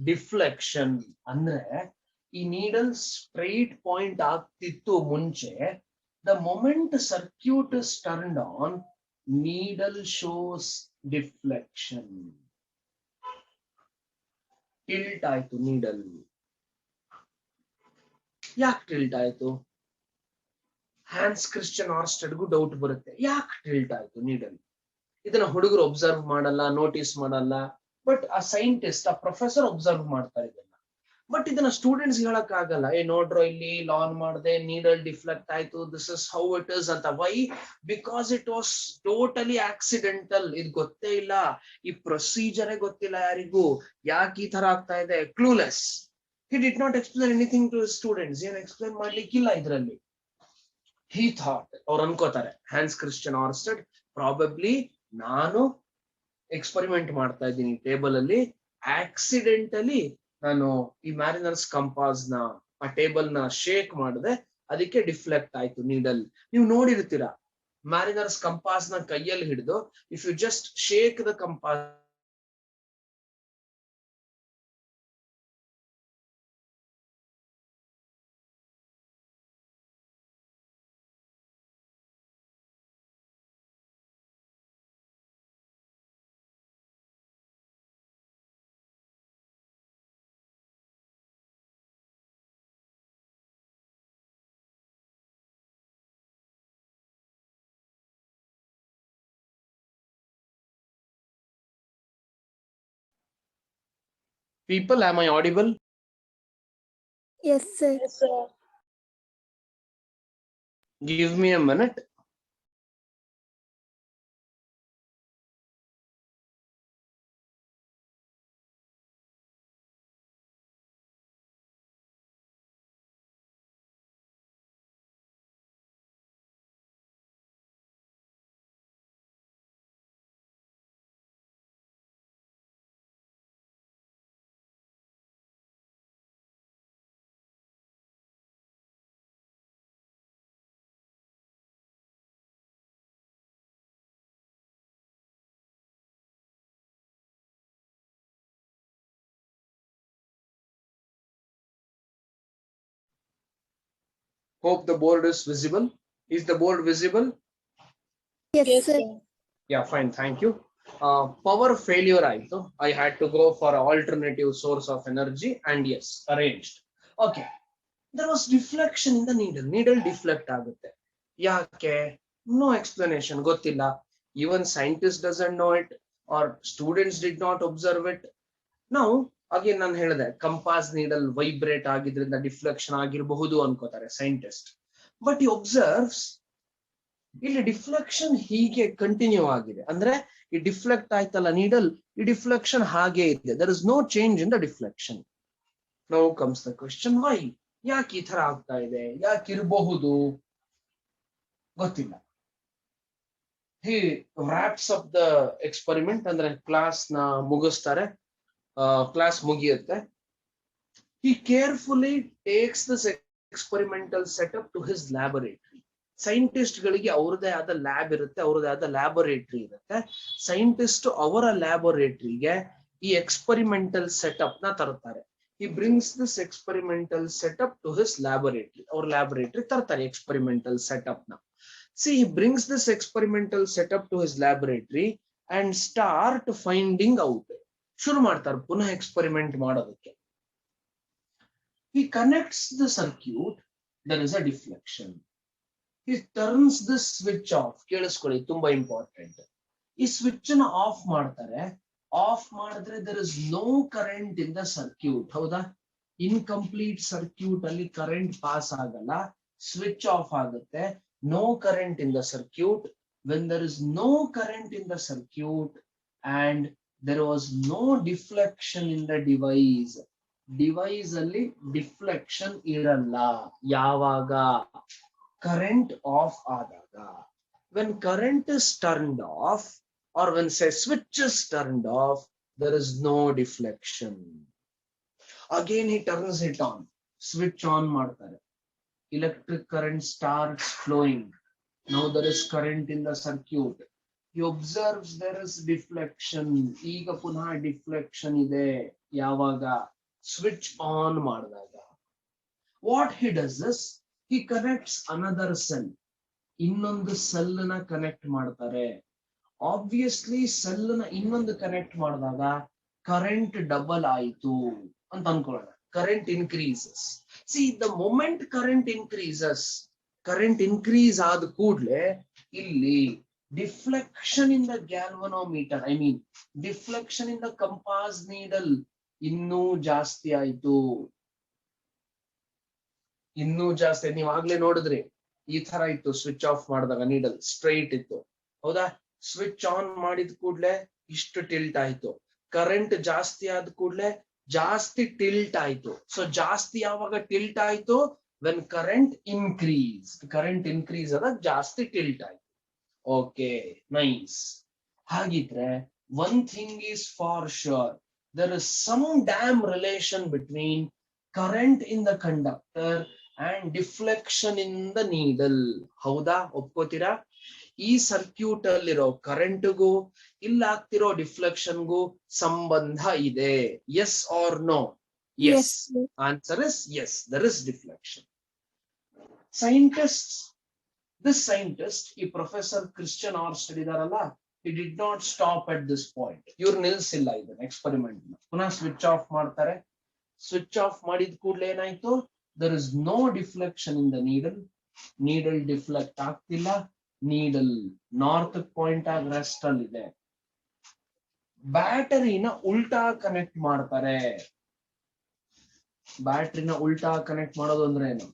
ಡಿಫ್ಲೆಕ್ಷನ್ ಅಂದ್ರೆ ಈ ನೀಡಲ್ ಸ್ಟ್ರೈಟ್ ಪಾಯಿಂಟ್ ಆಗ್ತಿತ್ತು ಮುಂಚೆ. The moment circuit is turned on, needle shows deflection. Tilt ಆಯ್ತು ನೀಡಲ್. ಯಾಕೆ ಟಿಲ್ಟ್ ಆಯ್ತು? ಹ್ಯಾನ್ಸ್ ಕ್ರಿಸ್ಟಿಯನ್ ಆರ್ಸ್ಟೆಡ್ಗೂ ಡೌಟ್ ಬರುತ್ತೆ, ಯಾಕೆ ಟಿಲ್ಟ್ ಆಯ್ತು ನೀಡಲ್? ಇದನ್ನ ಹುಡುಗರು ಒಬ್ಸರ್ವ್ ಮಾಡಲ್ಲ, ನೋಟಿಸ್ ಮಾಡಲ್ಲ. ಬಟ್ ಆ ಸೈಂಟಿಸ್ಟ್, ಆ ಪ್ರೊಫೆಸರ್ ಒಬ್ಸರ್ವ್ ಮಾಡ್ತಾರೆ ಇದನ್ನ. ಬಟ್ ಇದನ್ನ ಸ್ಟೂಡೆಂಟ್ಸ್ ಹೇಳಕ್ ಆಗಲ್ಲ, ನೋಡ್ರೋ ಇಲ್ಲಿ ಲಾನ್ ಮಾಡಿದೆ, ನೀಡಲ್ ಡಿಫ್ಲೆಕ್ಟ್ ಆಯ್ತು, this is how it is ಅಂತ. Why? Because it was totally accidental. ಇದು ಗೊತ್ತೇ ಇಲ್ಲ, ಈ ಪ್ರೊಸೀಜರೇ ಗೊತ್ತಿಲ್ಲ ಯಾರಿಗೂ, ಯಾಕೆ ಈ ತರ ಆಗ್ತಾ ಇದೆ. Clueless. He did not explain anything to students. ಏನ್ ಎಕ್ಸ್ಪ್ಲೇನ್ ಮಾಡ್ಲಿಕ್ಕಿಲ್ಲ ಇದರಲ್ಲಿ. ಹಿ ಥಾಟ್, ಅವ್ರು ಅನ್ಕೋತಾರೆ, ಹ್ಯಾನ್ಸ್ ಕ್ರಿಸ್ಟಿಯನ್ ಆರ್ಸ್ಟೆಡ್, ಪ್ರಾಬಬ್ಲಿ ನಾನು ಎಕ್ಸ್ಪರಿಮೆಂಟ್ ಮಾಡ್ತಾ ಇದ್ದೀನಿ ಟೇಬಲ್ ಅಲ್ಲಿ, ಆಕ್ಸಿಡೆಂಟಲಿ ನಾನು ಈ ಮ್ಯಾರಿನರ್ಸ್ ಕಂಪಾಸ್ ನ, ಆ ಟೇಬಲ್ ನ ಶೇಕ್ ಮಾಡಿದೆ, ಅದಕ್ಕೆ ಡಿಫ್ಲೆಕ್ಟ್ ಆಯ್ತು ನೀಡಲ್. ನೀವು ನೋಡಿರ್ತೀರಾ, ಮ್ಯಾರಿನರ್ಸ್ ಕಂಪಾಸ್ ನ ಕೈಯಲ್ಲಿ ಹಿಡಿದು, if you just shake the compass, people, am I audible? Yes, sir. Yes, sir. Give me a minute. Hope the board is visible. Is the board visible? Yes, Yes, sir. sir. Yeah, fine, thank you. Power failure ಆಯ್ತು. I had to go for an alternative source of energy, and yes, arranged. Okay. There was deflection in the needle. Needle deflect ಆಗುತ್ತೆ. ಯಾಕೆ? No explanation. ಗೊತ್ತಿಲ್ಲ. Even scientist doesn't know it, or students did not observe it. Now, again ನಾನು ಹೇಳಿದೆ, ಕಂಪಾಸ್ ನೀಡಲ್ ವೈಬ್ರೇಟ್ ಆಗಿದ್ರಿಂದ ಡಿಫ್ಲೆಕ್ಷನ್ ಆಗಿರಬಹುದು ಅನ್ಕೋತಾರೆ ಸೈಂಟಿಸ್ಟ್. ಬಟ್ ಈ ಒಬ್ಸರ್ವ್ಸ್, ಇಲ್ಲಿ ಡಿಫ್ಲೆಕ್ಷನ್ ಹೀಗೆ ಕಂಟಿನ್ಯೂ ಆಗಿದೆ. ಅಂದ್ರೆ ಈ ಡಿಫ್ಲೆಕ್ಟ್ ಆಯ್ತಲ್ಲ ನೀಡಲ್, ಈ ಡಿಫ್ಲೆಕ್ಷನ್ ಹಾಗೆ ಇದೆ. There is no change in the deflection. Now comes the question, why? ಯಾಕೆ ಈ ತರ ಆಗ್ತಾ ಇದೆ? ಯಾಕೆ ಇರಬಹುದು? ಗೊತ್ತಿಲ್ಲ. He wraps up the experiment, ಅಂದ್ರೆ ಕ್ಲಾಸ್ ನ ಮುಗಿಸ್ತಾರೆ, ಕ್ಲಾಸ್ ಮುಗಿಯುತ್ತೆ. He carefully takes this experimental setup to his laboratory. Scientist ಗಳಿಗೆ ಅವ್ರದೇ ಆದ ಲ್ಯಾಬ್ ಇರುತ್ತೆ, ಅವ್ರದೇ ಆದ ಲ್ಯಾಬೊರೇಟರಿ ಇರುತ್ತೆ. ಸೈಂಟಿಸ್ಟ್ ಅವರ ಲ್ಯಾಬೊರೇಟರಿಗೆ ಈ ಎಕ್ಸ್ಪರಿಮೆಂಟಲ್ ಸೆಟಪ್ ನ ತರ್ತಾರೆ. He brings this experimental setup to his laboratory. ಅವ್ರ ಲ್ಯಾಬೊರೇಟರಿ ತರ್ತಾರೆ ಎಕ್ಸ್ಪರಿಮೆಂಟಲ್ ಸೆಟಪ್ ನ. See, he brings this experimental setup to his laboratory and start finding out. ಶುರು ಮಾಡ್ತಾರೆ ಪುನಃ ಎಕ್ಸ್ಪರಿಮೆಂಟ್ ಮಾಡೋದಕ್ಕೆ. he connects the circuit, there is a deflection. He turns the switch off. ಕೇಳಿಸ್ಕೊಳ್ಳಿ, ತುಂಬಾ ಇಂಪಾರ್ಟೆಂಟ್. ಈ ಸ್ವಿಚ್ ನ ಆಫ್ ಮಾಡ್ತಾರೆ. ಆಫ್ ಮಾಡಿದ್ರೆ there is no current in the circuit. ಹೌದಾ? ಇನ್ಕಂಪ್ಲೀಟ್ ಸರ್ಕ್ಯೂಟ್ ಅಲ್ಲಿ ಕರೆಂಟ್ ಪಾಸ್ ಆಗಲ್ಲ, ಸ್ವಿಚ್ ಆಫ್ ಆಗುತ್ತೆ. No current in the circuit. When there is no current in the circuit and there was no deflection in the device, device ಅಲ್ಲಿ ಡಿಫ್ಲೆಕ್ಷನ್ ಇರಲ್ಲ. ಯಾವಾಗ? ಕರೆಂಟ್ ಆಫ್ ಆದಾಗ. when current is turned off or when say switch is turned off, there is no deflection. Again he turns it on. Switch on ಮಾಡ್ತಾರೆ. Electric current starts flowing. Now there is current in the circuit. He observes there is deflection. ಈಗ ಪುನಃ deflection ಇದೆ. ಯಾವಾಗ? Switch on ಮಾಡಿದಾಗ. What he does is he connects another cell. ಇನ್ನೊಂದು ಸೆಲ್ ನ ಕನೆಕ್ಟ್ ಮಾಡ್ತಾರೆ. ಆಬ್ವಿಯಸ್ಲಿ ಸೆಲ್ ನ ಇನ್ನೊಂದು ಕನೆಕ್ಟ್ ಮಾಡಿದಾಗ ಕರೆಂಟ್ ಡಬಲ್ ಆಯ್ತು ಅಂತ ಅನ್ಕೊಳ್ಳೋಣ. Current increases. See the moment current increase ಆದ ಕೂಡ್ಲೆ ಇಲ್ಲಿ deflection in the galvanometer, I mean deflection in the compass needle ಇನ್ನೂ ಜಾಸ್ತಿ ಆಯ್ತು. ಇನ್ನೂ ಜಾಸ್ತಿ. ನೀವ್ ಆಗ್ಲೇ ನೋಡಿದ್ರಿ, ಈ ತರ ಇತ್ತು ಸ್ವಿಚ್ ಆಫ್ ಮಾಡಿದಾಗ ನೀಡಲ್ ಸ್ಟ್ರೈಟ್ ಇತ್ತು. ಹೌದಾ? ಸ್ವಿಚ್ ಆನ್ ಮಾಡಿದ ಕೂಡ್ಲೆ ಇಷ್ಟು ಟಿಲ್ಟ್ ಆಯ್ತು. ಕರೆಂಟ್ ಜಾಸ್ತಿ ಆದ ಕೂಡ್ಲೆ ಜಾಸ್ತಿ ಟಿಲ್ಟ್ ಆಯ್ತು. ಸೊ ಜಾಸ್ತಿ ಯಾವಾಗ ಟಿಲ್ಟ್ ಆಯ್ತು? ವೆನ್ ಕರೆಂಟ್ ಇನ್ಕ್ರೀಸ್ ಆದಾಗ ಜಾಸ್ತಿ ಟಿಲ್ಟ್ ಆಯ್ತು. Okay, nice. ಹಾಗಿದ್ರೆ one thing is for sure, there is some damn relation between current in the conductor and deflection in the needle. ಹೌದಾ? ಒಪ್ಕೋತೀರಾ? ಈ ಸರ್ಕ್ಯೂಟ್ ಅಲ್ಲಿರೋ ಕರೆಂಟ್ಗೂ ಇಲ್ಲಾಗ್ತಿರೋ ಡಿಫ್ಲೆಕ್ಷನ್ಗೂ ಸಂಬಂಧ ಇದೆ. Yes or no? Yes. Answer is yes, there is deflection. This scientist, ಈ ಪ್ರೊಫೆಸರ್ ಕ್ರಿಶ್ಚಿಯನ್ ಆರ್ಸ್ಟೆಡ್ ಇದಾರಲ್ಲ, he did not stop at this point. ಇವ್ರು ನಿಲ್ಸಿಲ್ಲ ಇದನ್ನ ಎಕ್ಸ್ಪೆರಿಮೆಂಟ್. ಪುನಃ ಸ್ವಿಚ್ ಆಫ್ ಮಾಡ್ತಾರೆ. ಸ್ವಿಚ್ ಆಫ್ ಮಾಡಿದ ಕೂಡಲೇ ಏನಾಯ್ತು? there is no deflection in the needle deflect ಆಗ್ತಿಲ್ಲ. ನೀಡಲ್ ನಾರ್ತ್ ಪಾಯಿಂಟ್ ಆಗಿ ರೆಸ್ಟ್ ಅಲ್ಲಿ ಇದೆ. ಬ್ಯಾಟರಿನ ಉಲ್ಟಾ ಕನೆಕ್ಟ್ ಮಾಡ್ತಾರೆ. ಬ್ಯಾಟರಿನ ಉಲ್ಟಾ ಕನೆಕ್ಟ್ ಮಾಡೋದು ಅಂದ್ರೆ ಏನು?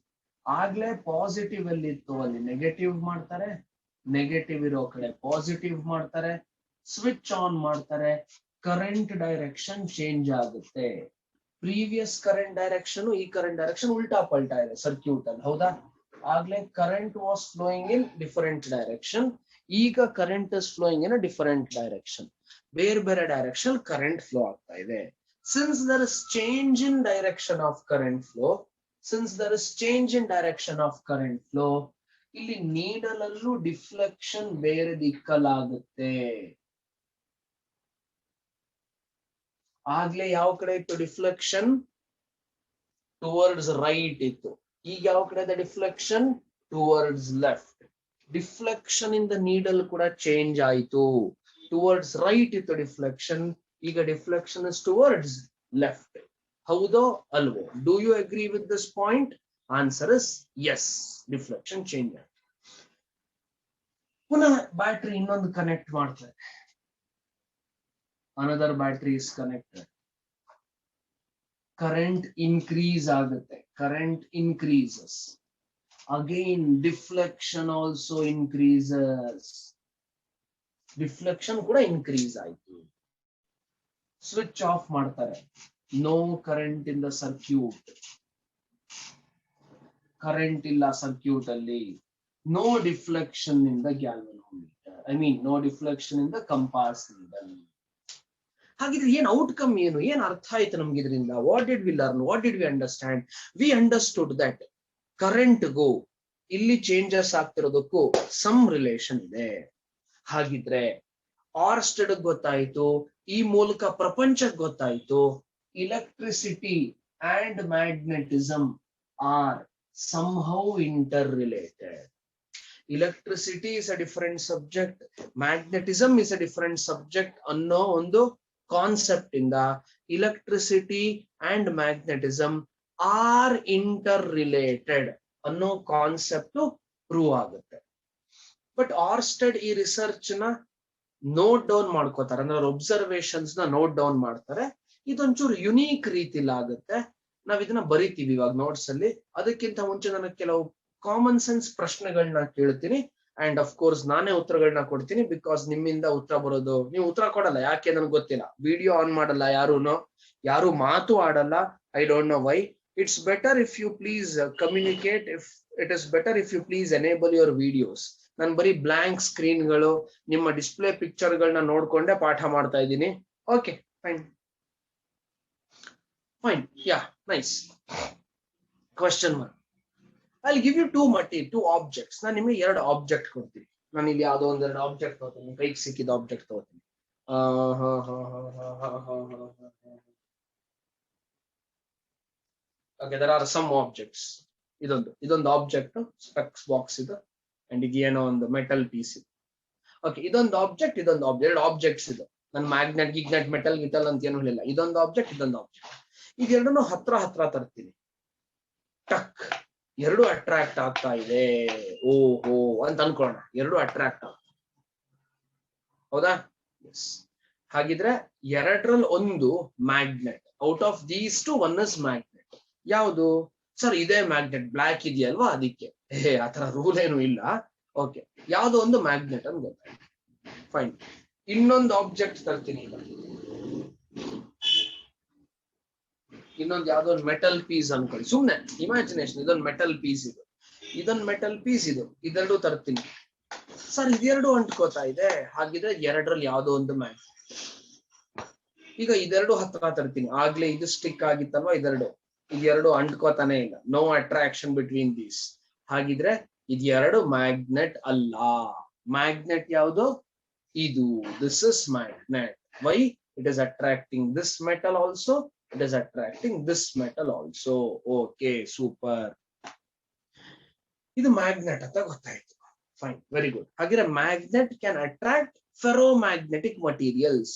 ಆಗ್ಲೇ ಪಾಸಿಟಿವ್ ಅಲ್ಲಿ ಇತ್ತು, ಅಲ್ಲಿ ನೆಗೆಟಿವ್ ಮಾಡ್ತಾರೆ. ನೆಗೆಟಿವ್ ಇರೋ ಕಡೆ ಪಾಸಿಟಿವ್ ಮಾಡ್ತಾರೆ. ಸ್ವಿಚ್ ಆನ್ ಮಾಡ್ತಾರೆ. ಕರೆಂಟ್ ಡೈರೆಕ್ಷನ್ ಚೇಂಜ್ ಆಗುತ್ತೆ. ಪ್ರೀವಿಯಸ್ ಕರೆಂಟ್ ಡೈರೆಕ್ಷನ್ ಈ ಕರೆಂಟ್ ಡೈರೆಕ್ಷನ್ ಉಲ್ಟಾ ಪಲ್ಟಾ ಇದೆ ಸರ್ಕ್ಯೂಟ್ ಅಲ್ಲಿ. ಹೌದಾ? ಆಗ್ಲೇ current was flowing in different direction. ಈಗ current is flowing in a different direction. ಬೇರೆ ಬೇರೆ ಡೈರೆಕ್ಷನ್ ಕರೆಂಟ್ ಫ್ಲೋ ಆಗ್ತಾ ಇದೆ. Since there is change in direction of current flow, ಇಲ್ಲಿ ನೀಡಲ್ ಅಲ್ಲೂ ಡಿಫ್ಲೆಕ್ಷನ್ ಬೇರೆ ದಿಕ್ಕಲಾಗುತ್ತೆ. ಆಗ್ಲೇ ಯಾವ ಕಡೆ ಇತ್ತು ಡಿಫ್ಲೆಕ್ಷನ್? ಟುವರ್ಡ್ಸ್ ರೈಟ್ ಇತ್ತು. ಈಗ ಯಾವ ಕಡೆ ಇದೆ deflection? Towards left. Deflection in the needle ಕೂಡ ಚೇಂಜ್ ಆಯ್ತು. ಟುವರ್ಡ್ಸ್ ರೈಟ್ ಇತ್ತು ಡಿಫ್ಲೆಕ್ಷನ್, ಈಗ ಡಿಫ್ಲೆಕ್ಷನ್ ಇಸ್ ಟುವರ್ಡ್ಸ್ ಲೆಫ್ಟ್. ಹೌದೋ ಅಲ್ವೋ? Do you agree with this point? Answer is yes, deflection change ಆಯ್ತು. ಪುನಃ ಬ್ಯಾಟ್ರಿ ಇನ್ನೊಂದು ಕನೆಕ್ಟ್ ಮಾಡ್ತಾರೆ. Another battery is connected. Current increase ಆಗುತ್ತೆ. Current increases. Again deflection also increases. Deflection ಕೂಡ ಇನ್ಕ್ರೀಸ್ ಆಯ್ತು. ಸ್ವಿಚ್ ಆಫ್ ಮಾಡ್ತಾರೆ. No current in the circuit. Current ಇಲ್ಲ ಸರ್ಕ್ಯೂಟ್ ಅಲ್ಲಿ. No deflection in the galvanometer, I mean no deflection in the compass needle. ಹಾಗಿದ್ರೆ ಏನ್ ಔಟ್ಕಮ್ ಏನು? ಏನ್ ಅರ್ಥ ಆಯ್ತು ನಮ್ಗೆ ಇದರಿಂದ? What did we learn? What did we understand? We understood that ಕರೆಂಟ್ಗೂ ಇಲ್ಲಿ ಚೇಂಜಸ್ ಆಗ್ತಿರೋದಕ್ಕೂ ಸಮ್ ರಿಲೇಷನ್ ಇದೆ. ಹಾಗಿದ್ರೆ ಆರ್ಸ್ಟೆಡ್ ಗೊತ್ತಾಯ್ತು, ಈ ಮೂಲಕ ಪ್ರಪಂಚಕ್ಕೆ ಗೊತ್ತಾಯ್ತು, electricity and magnetism are somehow interrelated. Electricity is a different subject, magnetism is a different subject ಅನ್ನೋ ಒಂದು ಕಾನ್ಸೆಪ್ಟ್ ಇಂದ electricity and magnetism are interrelated ಅನ್ನೋ ಕಾನ್ಸೆಪ್ಟ್ ಪ್ರೂವ್ ಆಗುತ್ತೆ. ಬಟ್ ಆರ್ಸ್ಟೆಡ್ ಈ ರಿಸರ್ಚ್ ನ ನೋಟ್ ಡೌನ್ ಮಾಡ್ಕೋತಾರೆ, ಅಂದ್ರೆ ಅವ್ರ ಒಬ್ಸರ್ವೇಷನ್ಸ್ ನ ನೋಟ್ ಡೌನ್ ಮಾಡ್ತಾರೆ. ಇದೊಂಚೂರು ಯುನೀಕ್ ರೀತಿಲಿ ಆಗುತ್ತೆ. ನಾವ್ ಇದನ್ನ ಬರಿತೀವಿ ಇವಾಗ ನೋಟ್ಸ್ ಅಲ್ಲಿ. ಅದಕ್ಕಿಂತ ಮುಂಚೆ ನನಗೆ ಕೆಲವು ಕಾಮನ್ ಸೆನ್ಸ್ ಪ್ರಶ್ನೆಗಳನ್ನ ಕೇಳ್ತೀನಿ ಅಂಡ್ ಅಫ್ ಕೋರ್ಸ್ ನಾನೇ ಉತ್ತರಗಳನ್ನ ಕೊಡ್ತೀನಿ. ಬಿಕಾಸ್ ನಿಮ್ಮಿಂದ ಉತ್ತರ ಬರೋದು, ನೀವು ಉತ್ತರ ಕೊಡಲ್ಲ, ಯಾಕೆ ನನಗೆ ಗೊತ್ತಿಲ್ಲ. ವಿಡಿಯೋ ಆನ್ ಮಾಡಲ್ಲ ಯಾರು ಮಾತು ಆಡಲ್ಲ. I don't know why. It's better if you please communicate. If it is better if you please enable your videos. ನಾನು ಬರೀ ಬ್ಲಾಂಕ್ ಸ್ಕ್ರೀನ್ಗಳು, ನಿಮ್ಮ ಡಿಸ್ಪ್ಲೇ ಪಿಕ್ಚರ್ ಗಳನ್ನ ನೋಡ್ಕೊಂಡೆ ಪಾಠ ಮಾಡ್ತಾ ಇದ್ದೀನಿ. Okay, fine fine, yeah, nice. Question 1. I'll give you two objects. ನಾನು ನಿಮಗೆ 2 ಆಬ್ಜೆಕ್ಟ್ ಕೊಡ್ತೀನಿ. ನಾನು ಇಲ್ಲಿ ಯಾವುದೋ ಒಂದೆರಡು ಆಬ್ಜೆಕ್ಟ್ ತಗೋತೀನಿ, ಕೈಗೆ ಸಿಕ್ಕಿದ ಆಬ್ಜೆಕ್ಟ್ ತಗೋತೀನಿ. Okay, there are some objects. ಇದೊಂದು ಆಬ್ಜೆಕ್ಟ್, ಸ್ಪೆಕ್ಸ್ ಬಾಕ್ಸ್ ಇದು, ಅಂಡ್ ಇದು ಏನೋ ಒಂದು ಮೆಟಲ್ ಪೀಸ್ ಇದು. ಓಕೆ, ಇದೊಂದು ಆಬ್ಜೆಕ್ಟ್, 2 ಆಬ್ಜೆಕ್ಟ್ಸ್ ಇದು. ನನ್ನ ಮ್ಯಾಗ್ನೆಟ್ ಗಿಗ್ನೆಟ್ ಮೆಟಲ್ ಗಿಟಲ್ ಅಂತ ಏನು ಹೇಳಿಲ್ಲ. ಇದೊಂದು ಆಬ್ಜೆಕ್ಟ್, ಇದೊಂದು ಆಬ್ಜೆಕ್ಟ್. ಇದೆರಡನ್ನು ಹತ್ರ ತರ್ತೀನಿ. ಟಕ್, 2 ಅಟ್ರಾಕ್ಟ್ ಆಗ್ತಾ ಇದೆ. ಓಹೋ ಅಂತ ಅನ್ಕೊಳ್ಳೋಣ, 2 ಅಟ್ರಾಕ್ಟ್ ಆಗ್ತಾ, ಹೌದಾ? ಎಸ್. ಹಾಗಿದ್ರೆ 2ರಲ್ಲಿ ಒಂದು magnet. Out of these 2 1 is magnet. ಯಾವುದು ಸರ್? ಇದೇ ಮ್ಯಾಗ್ನೆಟ್, ಬ್ಲಾಕ್ ಇದೆಯಲ್ವಾ, ಅದಕ್ಕೆ. ಆತರ ರೂಲ್ ಏನು ಇಲ್ಲ. ಓಕೆ, ಯಾವ್ದೋ ಒಂದು ಮ್ಯಾಗ್ನೆಟ್ ಅಂತ ಗೊತ್ತಾಯ್ತು. ಫೈನ್. ಇನ್ನೊಂದು ಆಬ್ಜೆಕ್ಟ್ ತರ್ತೀನಿ ಈಗ. ಇನ್ನೊಂದು ಯಾವ್ದೋ ಒಂದು ಮೆಟಲ್ ಪೀಸ್ ಅನ್ಕೊಳ್ಳಿ, ಸುಮ್ನೆ ಇಮ್ಯಾಜಿನೇಷನ್. ಇದೊಂದು ಮೆಟಲ್ ಪೀಸ್ ಇದು, ಇದೊಂದು ಮೆಟಲ್ ಪೀಸ್ ಇದು. ಇದೆರಡು ತರ್ತೀನಿ. ಸರ್, ಇದೆರಡು ಅಂಟ್ಕೋತಾ ಇದೆ. ಹಾಗಿದ್ರೆ 2ರಲ್ಲಿ ಯಾವ್ದೋ ಒಂದು ಮ್ಯಾಗ್ನೆಟ್. ಈಗ ಇದೆರಡು ಹತ್ರ ತರ್ತೀನಿ. ಆಗ್ಲೇ ಇದು ಸ್ಟಿಕ್ ಆಗಿತ್ತಲ್ವಾ, ಇದೆರಡು ಅಂಟ್ಕೋತಾನೆ ಇಲ್ಲ. No attraction between these. ಹಾಗಿದ್ರೆ ಇದೆರಡು ಮ್ಯಾಗ್ನೆಟ್ ಅಲ್ಲ. ಮ್ಯಾಗ್ನೆಟ್ ಯಾವುದು? ಇದು. This is magnet. Why? It is attracting this metal also. It is attracting this metal also. Okay, super. ಇದು ಮ್ಯಾಗ್ನೆಟ್ ಅಂತ ಗೊತ್ತಾಯ್ತು. Fine, very good. ಹಾಗಿದ್ರೆ magnet can attract ferromagnetic materials.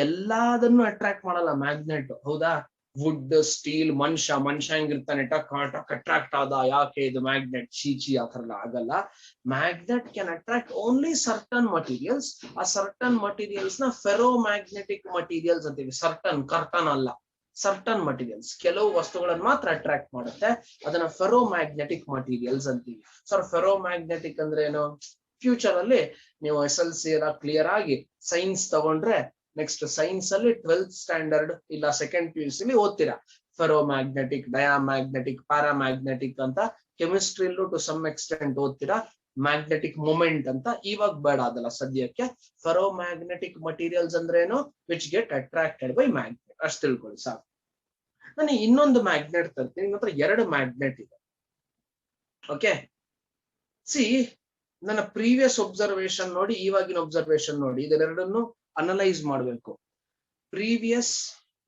ಎಲ್ಲದನ್ನು ಅಟ್ರಾಕ್ಟ್ ಮಾಡಲ್ಲ ಮ್ಯಾಗ್ನೆಟ್, ಹೌದಾ? ವುಡ್, ಸ್ಟೀಲ್, ಮನುಷ್ಯ ಹೆಂಗಿರ್ತಾನೆ, ಟಕ್ ಅಟ್ರಾಕ್ಟ್ ಆದ. ಯಾಕೆ? ಇದು ಮ್ಯಾಗ್ನೆಟ್. ಚೀಚಿ, ಆ ಥರ ಆಗಲ್ಲ. Magnet can attract only certain materials. ಆ ಸರ್ಟನ್ ಮಟೀರಿಯಲ್ಸ್ ನ ಫೆರೋಮ್ಯಾಗ್ನೆಟಿಕ್ ಮಟೀರಿಯಲ್ಸ್ ಅಂತೀವಿ. ಕರ್ಟನ್ ಅಲ್ಲ, ಸರ್ಟನ್ ಮಟೀರಿಯಲ್ಸ್. ಕೆಲವು ವಸ್ತುಗಳನ್ನು ಮಾತ್ರ ಅಟ್ರಾಕ್ಟ್ ಮಾಡುತ್ತೆ, ಅದನ್ನ ಫೆರೋಮ್ಯಾಗ್ನೆಟಿಕ್ ಮಟೀರಿಯಲ್ಸ್ ಅಂತೀವಿ. ಸರ್, ಫೆರೋಮ್ಯಾಗ್ನೆಟಿಕ್ ಅಂದ್ರೆ ಏನು? ಫ್ಯೂಚರ್ ಅಲ್ಲಿ ನೀವು SLC ಎಲ್ಲ ಕ್ಲಿಯರ್ ಆಗಿ ಸೈನ್ಸ್ ತಗೊಂಡ್ರೆ, ನೆಕ್ಸ್ಟ್ ಸೈನ್ಸ್ ಅಲ್ಲಿ 12th ಸ್ಟ್ಯಾಂಡರ್ಡ್ ಇಲ್ಲ 2nd PUC ಓದ್ತೀರಾ. ಫೆರೋಮ್ಯಾಗ್ನೆಟಿಕ್, ಡಯಾಮ್ಯಾಗ್ನೆಟಿಕ್, ಪ್ಯಾರಾಮ್ಯಾಗ್ನೆಟಿಕ್ ಅಂತ. ಕೆಮಿಸ್ಟ್ರಿಯಲ್ಲೂ ಟು ಸಮ್ ಎಕ್ಸ್ಟೆಂಟ್ ಓದ್ತೀರಾ. ಮ್ಯಾಗ್ನೆಟಿಕ್ ಮೂಮೆಂಟ್ ಅಂತ. ಇವಾಗ ಬೇಡ ಅದಲ್ಲ ಸದ್ಯಕ್ಕೆ. ಫೆರೋಮ್ಯಾಗ್ನೆಟಿಕ್ ಮಟೀರಿಯಲ್ಸ್ ಅಂದ್ರೆ ಏನು? Which get attracted by magnet. ಅಷ್ಟು ತಿಳ್ಕೊಳ್ಳಿ ಸಾಕು. ನಾನು ಇನ್ನೊಂದು ಮ್ಯಾಗ್ನೆಟ್ ತರ್ತೀನಿ. ಮಾತ್ರ 2 ಮ್ಯಾಗ್ನೆಟ್ ಇದೆ. ಓಕೆ, ಸಿ, ನನ್ನ ಪ್ರೀವಿಯಸ್ ಒಬ್ಸರ್ವೇಷನ್ ನೋಡಿ, ಇವಾಗಿನ ಒಬ್ಸರ್ವೇಷನ್ ನೋಡಿ, ಇದೆರಡನ್ನು ಅನಲೈಸ್ ಮಾಡಬೇಕು. Previous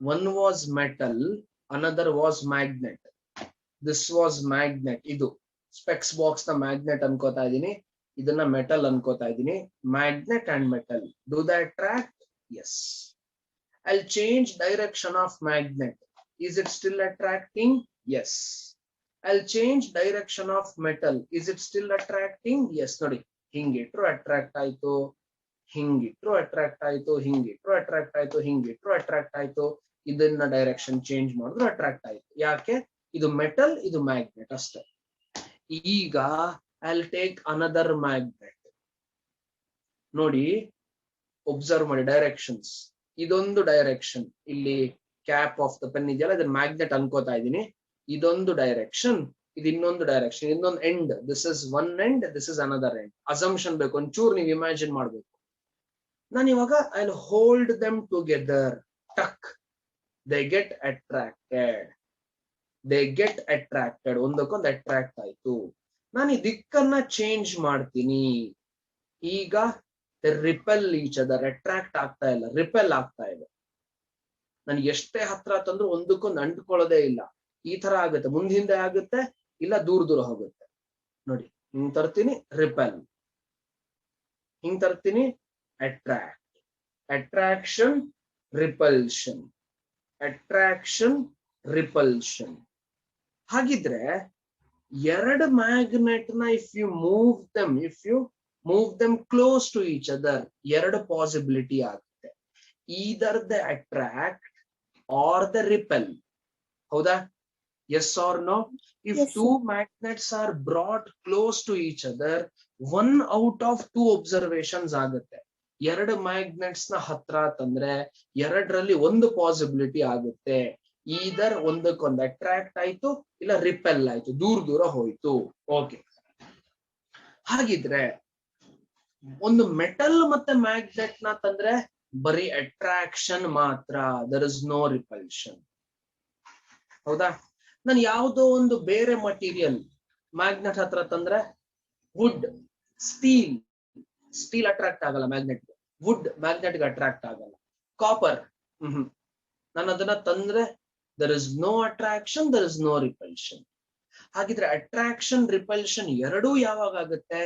one was metal, another was magnet. This was magnet. ಇದು ಸ್ಪೆಕ್ಸ್ ಬಾಕ್ಸ್ ನ ಮ್ಯಾಗ್ನೆಟ್ ಅನ್ಕೋತಾ ಇದೀನಿ, ಇದನ್ನ ಮೆಟಲ್ ಅನ್ಕೋತಾ ಇದೀನಿ. Magnet and metal, do they attract? Yes. I'll change direction of magnet. Is it still attracting? Yes. I'll change direction of metal. Is it still attracting? Yes. ನೋಡಿ, ಹಿಂಗಿಟ್ರು ಅಟ್ರಾಕ್ಟ್ ಆಯ್ತು, ಹಿಂಗಿಟ್ರು ಅಟ್ರಾಕ್ಟ್ ಆಯ್ತು, ಹಿಂಗಿಟ್ರು ಅಟ್ರಾಕ್ಟ್ ಆಯ್ತು, ಹಿಂಗಿಟ್ರು ಅಟ್ರಾಕ್ಟ್ ಆಯ್ತು. ಇದನ್ನ ಡೈರೆಕ್ಷನ್ ಚೇಂಜ್ ಮಾಡಿದ್ರು ಅಟ್ರಾಕ್ಟ್ ಆಯ್ತು. ಯಾಕೆ? ಇದು ಮೆಟಲ್, ಇದು ಮ್ಯಾಗ್ನೆಟ್ ಅಷ್ಟೇ. ಈಗ I'll take another magnet. ನೋಡಿ, ಒಬ್ಸರ್ವ್ ಮಾಡಿ ಡೈರೆಕ್ಷನ್ಸ್. ಇದೊಂದು ಡೈರೆಕ್ಷನ್, ಇಲ್ಲಿ ಕ್ಯಾಪ್ ಆಫ್ ದ ಪೆನ್ ಇದೆಯಲ್ಲ, ಇದನ್ನ ಮ್ಯಾಗ್ನೆಟ್ ಅನ್ಕೋತಾ ಇದ್ದೀನಿ. ಇದೊಂದು ಡೈರೆಕ್ಷನ್, ಇದು ಇನ್ನೊಂದು ಡೈರೆಕ್ಷನ್, ಇನ್ನೊಂದು end. This is one end, this is another end. Assumption ಬೇಕು, ಒಂಚೂರು ನೀವು ಇಮ್ಯಾಜಿನ್ ಮಾಡ್ಬೇಕು. ನಾನು ಇವಾಗ I will hold them together. ಟಕ್, ದೇ ಗೆಟ್ ಅಟ್ರಾಕ್ಟೆಡ್. ಒಂದಕ್ಕೊಂದು ಅಟ್ರಾಕ್ಟ್ ಆಯ್ತು. ನಾನು ಈ ದಿಕ್ಕನ್ನ ಚೇಂಜ್ ಮಾಡ್ತೀನಿ. ಈಗ ರಿಪೆಲ್ ಈಚ್ ಅದರ್. ಅಟ್ರಾಕ್ಟ್ ಆಗ್ತಾ ಇಲ್ಲ, ರಿಪೆಲ್ ಆಗ್ತಾ ಇದೆ. ನನ್ಗೆ ಎಷ್ಟೇ ಹತ್ರ ತಂದ್ರು ಒಂದಕ್ಕೊಂದು ಅಂಟ್ಕೊಳ್ಳೋದೇ ಇಲ್ಲ. ಈ ತರ ಆಗುತ್ತೆ, ಮುಂದೆ ಹಿಂದೆ ಆಗುತ್ತೆ, ಇಲ್ಲ ದೂರ ಹೋಗುತ್ತೆ. ನೋಡಿ, ಹಿಂಗ್ ತರ್ತೀನಿ, ರಿಪೆಲ್. ಹಿಂಗ್ ತರ್ತೀನಿ, attract. Attraction, repulsion, attraction, repulsion. ಹಾಗಿದ್ರೆ ಎರಡು ಮ್ಯಾಗ್ನೆಟ್ ನ if you move them close to each other, ಎರಡು ಪಾಸಿಬಿಲಿಟಿ ಆಗುತ್ತೆ. Either the attract or the repel. ಹೌದಾ? Yes or no? If Yes, two magnets are brought close to each other, 1 out of 2 observations ಆಗುತ್ತೆ. ಎರಡು ಮ್ಯಾಗ್ನೆಟ್ಸ್ ನ ಹತ್ರ ತಂದ್ರೆ ಎರಡರಲ್ಲಿ ಒಂದು ಪಾಸಿಬಿಲಿಟಿ ಆಗುತ್ತೆ. ಈದರ್ ಒಂದಕ್ಕೊಂದು ಅಟ್ರಾಕ್ಟ್ ಆಯ್ತು, ಇಲ್ಲ ರಿಪೆಲ್ ಆಯ್ತು, ದೂರ ಹೋಯ್ತು. ಓಕೆ, ಹಾಗಿದ್ರೆ ಒಂದು ಮೆಟಲ್ ಮತ್ತೆ ಮ್ಯಾಗ್ನೆಟ್ ನ ತಂದ್ರೆ ಬರೀ ಅಟ್ರಾಕ್ಷನ್ ಮಾತ್ರ, ದರ್ ಇಸ್ ನೋ ರಿಪಲ್ಷನ್. ಹೌದಾ? ನಾನು ಯಾವುದೋ ಒಂದು ಬೇರೆ ಮಟೀರಿಯಲ್ ಮ್ಯಾಗ್ನೆಟ್ ಹತ್ರ ತಂದ್ರೆ, ವುಡ್, ಸ್ಟೀಲ್ ಅಟ್ರಾಕ್ಟ್ ಆಗಲ್ಲ ಮ್ಯಾಗ್ನೆಟ್, ವುಡ್ ಮ್ಯಾಗ್ನೆಟ್ಗೆ ಅಟ್ರಾಕ್ಟ್ ಆಗಲ್ಲ. ಕಾಪರ್, ನಾನು ಅದನ್ನ ತಂದ್ರೆ there is no attraction, there is no repulsion. ಹಾಗಿದ್ರೆ ಅಟ್ರಾಕ್ಷನ್ ರಿಪಲ್ಷನ್ ಎರಡೂ ಯಾವಾಗ ಆಗುತ್ತೆ?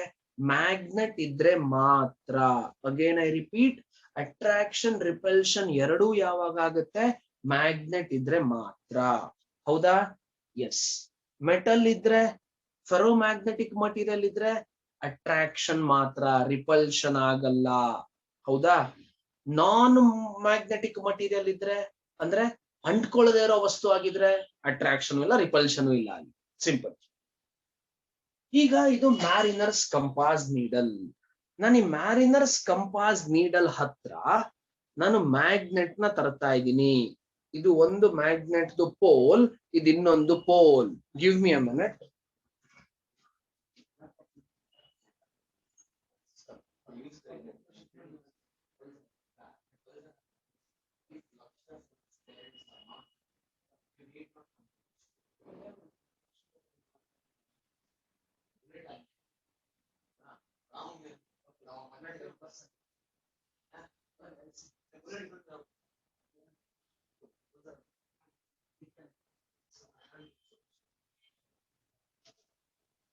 ಮ್ಯಾಗ್ನೆಟ್ ಇದ್ರೆ ಮಾತ್ರ. Again I repeat, attraction repulsion ಎರಡೂ ಯಾವಾಗ ಆಗುತ್ತೆ? ಮ್ಯಾಗ್ನೆಟ್ ಇದ್ರೆ ಮಾತ್ರ. ಹೌದಾ? ಎಸ್. ಮೆಟಲ್ ಇದ್ರೆ, ಫೆರೋ ಮ್ಯಾಗ್ನೆಟಿಕ್ ಮಟೀರಿಯಲ್ ಇದ್ರೆ ಅಟ್ರಾಕ್ಷನ್ ಮಾತ್ರ, ರಿಪಲ್ಷನ್ ಆಗಲ್ಲ. ಹೌದಾ? ನಾನ್ ಮ್ಯಾಗ್ನೆಟಿಕ್ ಮಟೀರಿಯಲ್ ಇದ್ರೆ, ಅಂದ್ರೆ ಅಂಟ್ಕೊಳ್ಳದೆ ಇರೋ ವಸ್ತು ಆಗಿದ್ರೆ ಅಟ್ರಾಕ್ಷನ್ ಇಲ್ಲ, ರಿಪಲ್ಷನ್ ಇಲ್ಲ. ಅಲ್ಲಿ ಸಿಂಪಲ್. ಈಗ ಇದು ಮ್ಯಾರಿನರ್ಸ್ ಕಂಪಾಸ್ ನೀಡಲ್. ನಾನು ಈ ಮ್ಯಾರಿನರ್ಸ್ ಕಂಪಾಸ್ ನೀಡಲ್ ಹತ್ರ ನಾನು ಮ್ಯಾಗ್ನೆಟ್ ನ ತರ್ತಾ ಇದ್ದೀನಿ. ಇದು ಒಂದು ಮ್ಯಾಗ್ನೆಟ್ ಪೋಲ್, ಇದು ಇನ್ನೊಂದು pole. Give me a minute.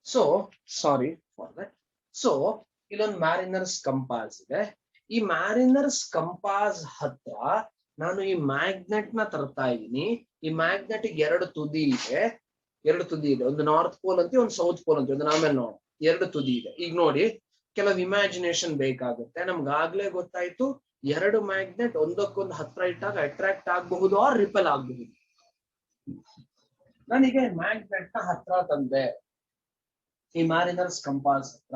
So sorry for that. So ಇಲ್ಲೊಂದು ಮ್ಯಾರಿನರ್ಸ್ ಕಂಪಾಸ್ ಇದೆ. ಈ ಮ್ಯಾರಿನರ್ಸ್ ಕಂಪಾಸ್ ಹತ್ರ ನಾನು ಈ ಮ್ಯಾಗ್ನೆಟ್ ನ ತರ್ತಾ ಇದ್ದೀನಿ. ಈ ಮ್ಯಾಗ್ನೆಟ್ ಎರಡು ತುದಿ ಇದೆ, ಒಂದು ನಾರ್ತ್ ಪೋಲ್ ಅಂತೀವಿ, ಒಂದು ಸೌತ್ ಪೋಲ್ ಅಂತೀವಿ. ಅದನ್ನ ಆಮೇಲೆ ನೋಡಿ. ಎರಡು ತುದಿ ಇದೆ. ಈಗ ನೋಡಿ, ಕೆಲವು ಇಮ್ಯಾಜಿನೇಷನ್ ಬೇಕಾಗುತ್ತೆ. ನಮ್ಗಾಗ್ಲೇ ಗೊತ್ತಾಯ್ತು, ಎರಡು ಮ್ಯಾಗ್ನೆಟ್ ಒಂದಕ್ಕೊಂದು ಹತ್ರ ಇಟ್ಟಾಗ ಅಟ್ರಾಕ್ಟ್ ಆಗಬಹುದು ಆರ್ ರಿಪೆಲ್ ಆಗಬಹುದು. ನಾನೀಗ ಮ್ಯಾಗ್ನೆಟ್ ನ ಹತ್ರ ತಂದೆ, ಈ ಮ್ಯಾರಿನರ್ಸ್ ಕಂಪಾಸ್ ಹತ್ರ.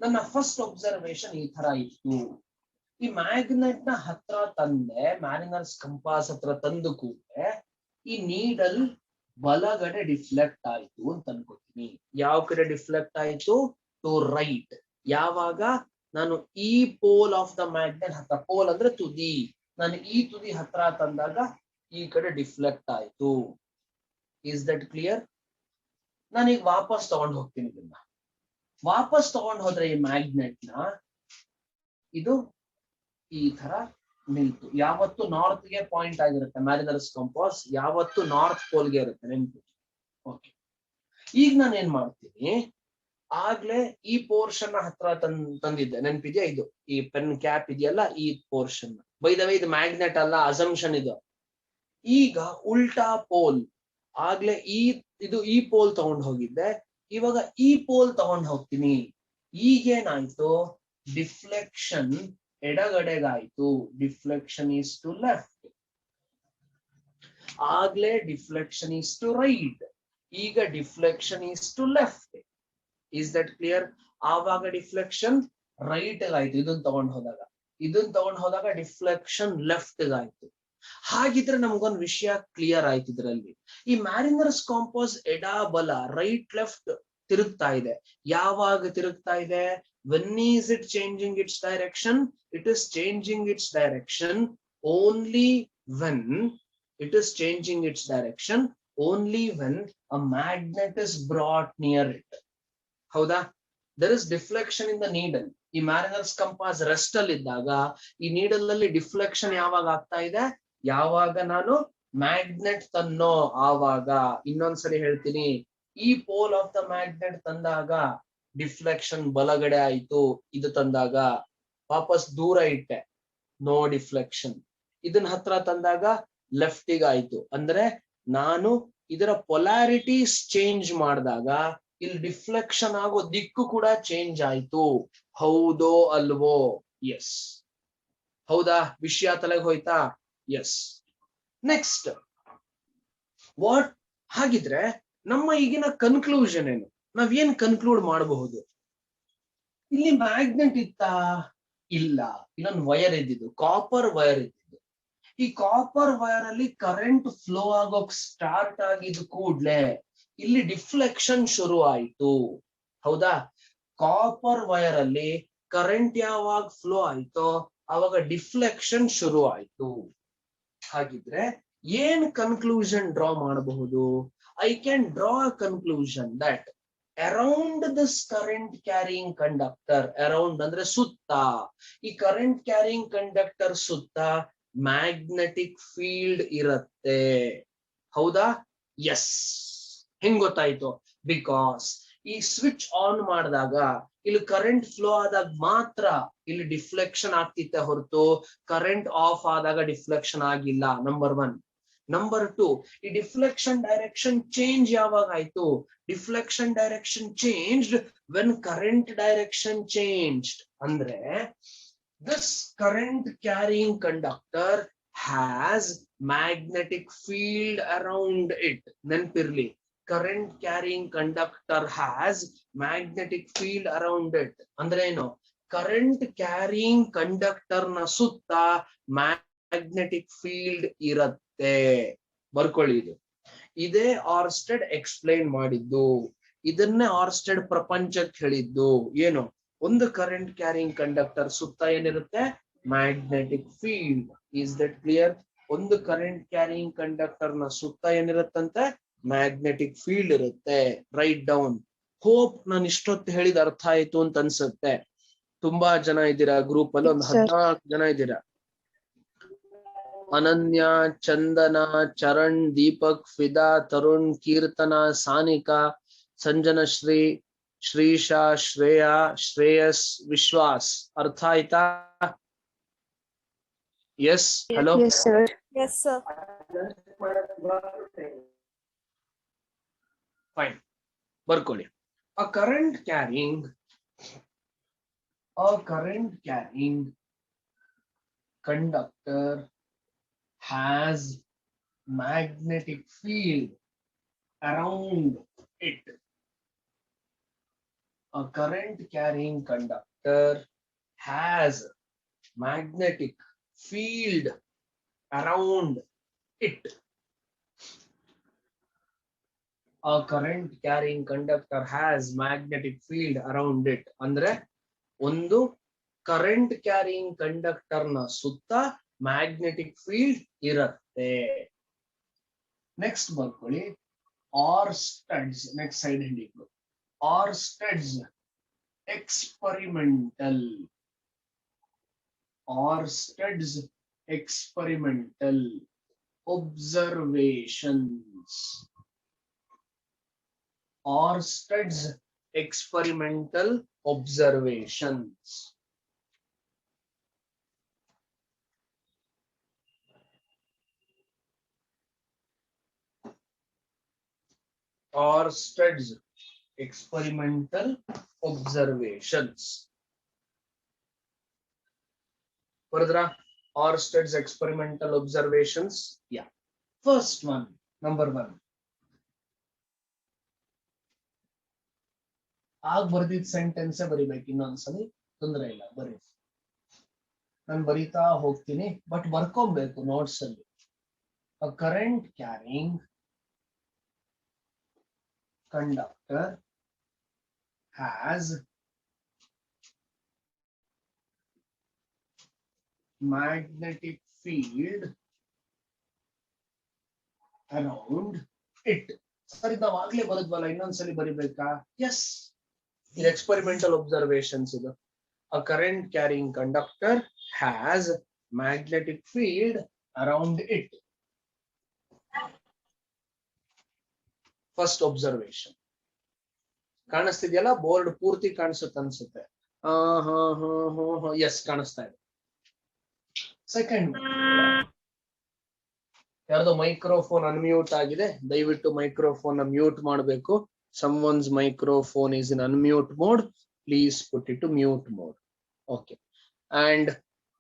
ನನ್ನ ಫಸ್ಟ್ ಒಬ್ಸರ್ವೇಷನ್ ಈ ತರ ಇತ್ತು. ಈ ಮ್ಯಾಗ್ನೆಟ್ ನ ಹತ್ರ ತಂದೆ, ಮ್ಯಾರಿನರ್ಸ್ ಕಂಪಾಸ್ ಹತ್ರ ತಂದು ಕೂಡಲೇ ಈ ನೀಡಲ್ ಬಲಗಡೆ ಡಿಫ್ಲೆಕ್ಟ್ ಆಯ್ತು ಅಂತ ಅನ್ಕೋತೀನಿ. ಯಾವ ಕಡೆ ಡಿಫ್ಲೆಕ್ಟ್ ಆಯ್ತು? To right. ಯಾವಾಗ? ನಾನು ಈ ಪೋಲ್ ಆಫ್ ದ ಮ್ಯಾಗ್ನೆಟ್ ಹತ್ರ, ಪೋಲ್ ಅಂದ್ರೆ ತುದಿ, ನಾನು ಈ ತುದಿ ಹತ್ರ ತಂದಾಗ ಈ ಕಡೆ ಡಿಫ್ಲೆಕ್ಟ್ ಆಯ್ತು. Is that clear? ನಾನೀಗ ವಾಪಸ್ ತಗೊಂಡು ಹೋಗ್ತೀನಿ. ಇದನ್ನ ವಾಪಸ್ ತಗೊಂಡು ಹೋದ್ರೆ ಈ ಮ್ಯಾಗ್ನೆಟ್ ನ ಇದು ಈ ತರ ನಿಲ್ತು. ಯಾವತ್ತು ನಾರ್ತ್ ಗೆ ಪಾಯಿಂಟ್ ಆಗಿರುತ್ತೆ ಮ್ಯಾರಿನರ್ಸ್ ಕಂಪಾಸ್, ಯಾವತ್ತು ನಾರ್ತ್ ಪೋಲ್ಗೆ ಇರುತ್ತೆ, ನೆನ್ಪು. ಓಕೆ, ಈಗ ನಾನು ಏನ್ ಮಾಡ್ತೀನಿ, ಆಗ್ಲೇ ಈ ಪೋರ್ಷನ್ ಹತ್ರ ತಂದಿದ್ದೆ, ನೆನ್ಪಿದ್ಯಾ? ಇದು ಈ ಪೆನ್ ಕ್ಯಾಪ್ ಇದೆಯಲ್ಲ, ಈ ಪೋರ್ಷನ್. ಬೈ ದ ವೇ ಇದು ಮ್ಯಾಗ್ನೆಟ್ ಅಲ್ಲ, ಅಸಂಪ್ಷನ್ ಇದು. ಈಗ ಉಲ್ಟಾ ಪೋಲ್, ಆಗ್ಲೇ ಈ ಪೋಲ್ ತಗೊಂಡು ಹೋಗಿದ್ದೆ, ಇವಾಗ ಈ ಪೋಲ್ ತಗೊಂಡು ಹೋಗ್ತೀನಿ. ಈಗೇನಾಯ್ತು? ಡಿಫ್ಲೆಕ್ಷನ್ ಎಡಗಡೆಗಾಯ್ತು. Deflection is to left. ಆಗ್ಲೇ ಡಿಫ್ಲೆಕ್ಷನ್ ಈಸ್ ಟು ರೈಟ್, ಈಗ deflection is to left. Is that clear? ಆವಾಗ ಡಿಫ್ಲೆಕ್ಷನ್ ರೈಟ್ ಆಯ್ತು ಇದನ್ನ ತಗೊಂಡು ಹೋದಾಗ ಡಿಫ್ಲೆಕ್ಷನ್ ಲೆಫ್ಟ್ ಆಯ್ತು. ಹಾಗಿದ್ರೆ ನಮ್ಗೊಂದು ವಿಷಯ ಕ್ಲಿಯರ್ ಆಯ್ತು ಇದರಲ್ಲಿ. ಈ ಮ್ಯಾರಿನರ್ಸ್ ಕಾಂಪಾಸ್ ಎಡ ಬಲ, ರೈಟ್ ಲೆಫ್ಟ್ ತಿರುಗ್ತಾ ಇದೆ. ಯಾವಾಗ ತಿರುಗ್ತಾ ಇದೆ? When is it changing it's direction? It is changing it's direction only when a magnet is brought near it. ಹೌದಾ? there is deflection in the needle. ಈ ಮ್ಯಾರಿನರ್ಸ್ ಕಂಪಾಸ್ ರೆಸ್ಟ್ ಅಲ್ಲಿ ಇದ್ದಾಗ ಈ ನೀಡಲ್ ಅಲ್ಲಿ ಡಿಫ್ಲೆಕ್ಷನ್ ಯಾವಾಗ ಆಗ್ತಾ ಇದೆ? ಯಾವಾಗ ನಾನು ಮ್ಯಾಗ್ನೆಟ್ ತನ್ನೋ ಆವಾಗ. ಇನ್ನೊಂದ್ಸರಿ ಹೇಳ್ತೀನಿ, ಈ ಪೋಲ್ ಆಫ್ ದ ಮ್ಯಾಗ್ನೆಟ್ ತಂದಾಗ ಡಿಫ್ಲೆಕ್ಷನ್ ಬಲಗಡೆ ಆಯ್ತು, ಇದು ತಂದಾಗ ವಾಪಸ್ ದೂರ ಇಟ್ಟೆ, ನೋ ಡಿಫ್ಲೆಕ್ಷನ್. ಇದನ್ನ ಹತ್ರ ತಂದಾಗ ಲೆಫ್ಟಿಗೆ ಆಯ್ತು. ಅಂದ್ರೆ ನಾನು ಇದರ ಪೊಲಾರಿಟೀಸ್ ಚೇಂಜ್ ಮಾಡಿದಾಗ ಇಲ್ಲಿ ಡಿಫ್ಲೆಕ್ಷನ್ ಆಗೋ ದಿಕ್ಕು ಕೂಡ ಚೇಂಜ್ ಆಯ್ತು. ಹೌದೋ ಅಲ್ವೋ? ಎಸ್. ಹೌದಾ? ವಿಷಯ ತಲೆಗೆ ಹೋಯ್ತಾ? ಎಸ್. Next what? ಹಾಗಿದ್ರೆ ನಮ್ಮ ಈಗಿನ ಕನ್ಕ್ಲೂಷನ್ ಏನು? ನಾವೇನ್ ಕನ್ಕ್ಲೂಡ್ ಮಾಡಬಹುದು? ಇಲ್ಲಿ ಮ್ಯಾಗ್ನೆಟ್ ಇತ್ತಾ? ಇಲ್ಲ. ಇಲ್ಲೊಂದು ವೈರ್ ಇದ್ದಿದ್ದು, ಕಾಪರ್ ವೈರ್ ಇದ್ದಿದ್ದು. ಈ ಕಾಪರ್ ವೈರ್ ಅಲ್ಲಿ ಕರೆಂಟ್ ಫ್ಲೋ ಆಗೋಕ್ ಸ್ಟಾರ್ಟ್ ಆಗಿದ್ ಕೂಡ್ಲೆ ಇಲ್ಲಿ ಡಿಫ್ಲೆಕ್ಷನ್ ಶುರು ಆಯ್ತು. ಹೌದಾ? ಕಾಪರ್ ವೈರ್ ಅಲ್ಲಿ ಕರೆಂಟ್ ಯಾವಾಗ ಫ್ಲೋ ಆಯ್ತೋ ಅವಾಗ ಡಿಫ್ಲೆಕ್ಷನ್ ಶುರು ಆಯ್ತು. ಹಾಗಿದ್ರೆ ಏನ್ ಕನ್ಕ್ಲೂಷನ್ ಡ್ರಾ ಮಾಡಬಹುದು? I can draw a conclusion that around this current carrying conductor, around ಅಂದ್ರೆ ಸುತ್ತ, ಈ ಕರೆಂಟ್ ಕ್ಯಾರಿಂಗ್ ಕಂಡಕ್ಟರ್ ಸುತ್ತ ಮ್ಯಾಗ್ನೆಟಿಕ್ ಫೀಲ್ಡ್ ಇರುತ್ತೆ. ಹೌದಾ? ಎಸ್. ಹೆಂಗ್ ಗೊತ್ತಾಯ್ತು? ಬಿಕಾಸ್ ಈ ಸ್ವಿಚ್ ಆನ್ ಮಾಡಿದಾಗ ಇಲ್ಲಿ ಕರೆಂಟ್ ಫ್ಲೋ ಆದಾಗ ಮಾತ್ರ ಇಲ್ಲಿ ಡಿಫ್ಲೆಕ್ಷನ್ ಆಗ್ತಿತ್ತೆ ಹೊರತು ಕರೆಂಟ್ ಆಫ್ ಆದಾಗ ಡಿಫ್ಲೆಕ್ಷನ್ ಆಗಿಲ್ಲ. ನಂಬರ್ 1. ನಂಬರ್ 2, ಈ ಡಿಫ್ಲೆಕ್ಷನ್ ಡೈರೆಕ್ಷನ್ ಚೇಂಜ್ ಯಾವಾಗ ಆಯ್ತು? Deflection direction changed when current direction changed. ಅಂದ್ರೆ this current carrying conductor has magnetic field around it. ನೆನ್ಪಿರ್ಲಿ, current carrying conductor has magnetic field around it. ಅಂದ್ರೆ ಏನು? ಕರೆಂಟ್ ಕ್ಯಾರಿಂಗ್ ಕಂಡಕ್ಟರ್ ನ ಸುತ್ತ ಮ್ಯಾಗ್ನೆಟಿಕ್ ಫೀಲ್ಡ್ ಇರುತ್ತೆ. ಬರ್ಕೊಳ್ಳಿ ಇದು. ಇದೇ ಆರ್ಸ್ಟೆಡ್ ಎಕ್ಸ್ಪ್ಲೈನ್ ಮಾಡಿದ್ದು. ಇದನ್ನೇ ಆರ್ಸ್ಟೆಡ್ ಪ್ರಪಂಚಕ್ಕೆ ಹೇಳಿದ್ದು. ಏನು? ಒಂದು ಕರೆಂಟ್ ಕ್ಯಾರಿಂಗ್ ಕಂಡಕ್ಟರ್ ಸುತ್ತ ಏನಿರುತ್ತೆ? Magnetic field. Is that clear? ಒಂದು ಕರೆಂಟ್ ಕ್ಯಾರಿಂಗ್ ಕಂಡಕ್ಟರ್ ನ ಸುತ್ತ ಏನಿರುತ್ತಂತೆ? ಮ್ಯಾಗ್ನೆಟಿಕ್ ಫೀಲ್ಡ್ ಇರುತ್ತೆ. Write down. ಹೋಪ್ ನಾನು ಇಷ್ಟೊತ್ತು ಹೇಳಿದ ಅರ್ಥ ಆಯ್ತು ಅಂತ ಅನ್ಸುತ್ತೆ. ತುಂಬಾ ಜನ ಇದ್ದೀರಾ ಗ್ರೂಪ್ ಅಲ್ಲಿ, ಒಂದು 14 ಜನ ಇದ್ದೀರಾ. ಅನನ್ಯ, ಚಂದನ, ಚರಣ್, ದೀಪಕ್, ಫಿದಾ, ತರುಣ್, ಕೀರ್ತನ, ಸಾನಿಕಾ, ಸಂಜನಶ್ರೀ, ಶ್ರೀಶಾ, ಶ್ರೇಯಾ, ಶ್ರೇಯಸ್, ವಿಶ್ವಾಸ್. ಅರ್ಥ ಆಯ್ತಾ? Yes. Hello. Yes, sir. Yes, sir. Fine. ಬರ್ಕೊಳ್ಳಿ. A current carrying conductor has magnetic field around it. A current carrying conductor has magnetic field around it. A current carrying conductor has magnetic field around it. ಅಂದ್ರೆ ಒಂದು ಕರೆಂಟ್ ಕ್ಯಾರಿಂಗ್ ಕಂಡಕ್ಟರ್ ನ ಸುತ್ತ ಮ್ಯಾಗ್ನೆಟಿಕ್ ಫೀಲ್ಡ್ ಇರುತ್ತೆ. ನೆಕ್ಸ್ಟ್ ಬರ್ಕೊಳ್ಳಿ. ಆರ್ಸ್ಟೆಡ್ಸ್, ನೆಕ್ಸ್ಟ್ ಸೈಡ್ ಹಿಡಿಗಳು. Oersted's experimental. Oersted's experimental observations. Orsted's experimental observations. Orsted's experimental observations. Further, Orsted's experimental observations. Yeah. First one, number 1. ಆಗ ಬರ್ದಿದ್ ಸೆಂಟೆನ್ಸ್ ಬರಿಬೇಕು. ಇನ್ನೊಂದ್ಸಲಿ ತೊಂದರೆ ಇಲ್ಲ, ಬರೀ. ನಾನು ಬರೀತಾ ಹೋಗ್ತೀನಿ, ಬಟ್ ಬರ್ಕೊಬೇಕು ನೋಟ್ಸ್ ಅಲ್ಲಿ. A current carrying conductor has magnetic field around it. ಸರಿ, ನಾವು ಆಗ್ಲೇ ಬರುದ್ವಲ್ಲ, ಇನ್ನೊಂದ್ಸಲಿ ಬರಿಬೇಕಾ? ಎಸ್. ಇದು ಎಕ್ಸ್ಪರಿಮೆಂಟಲ್ ಒಬ್ಸರ್ವೇಷನ್ಸ್. ಇದು a current carrying conductor has magnetic field around it. First observation ಕಾಣಿಸ್ತಿದ್ಯಲ್ಲ? ಬೋರ್ಡ್ ಪೂರ್ತಿ ಕಾಣಿಸುತ್ತೆ ಅನ್ಸುತ್ತೆ. ಎಸ್, ಕಾಣಿಸ್ತಾ ಇದೆ. ಸೆಕೆಂಡ್, ಯಾರ್ದೋ ಮೈಕ್ರೋಫೋನ್ ಅನ್ಮ್ಯೂಟ್ ಆಗಿದೆ, ದಯವಿಟ್ಟು ಮೈಕ್ರೋಫೋನ್ ಮ್ಯೂಟ್ ಮಾಡಬೇಕು. someone's microphone is in unmute mode, please put it to mute mode. Okay, and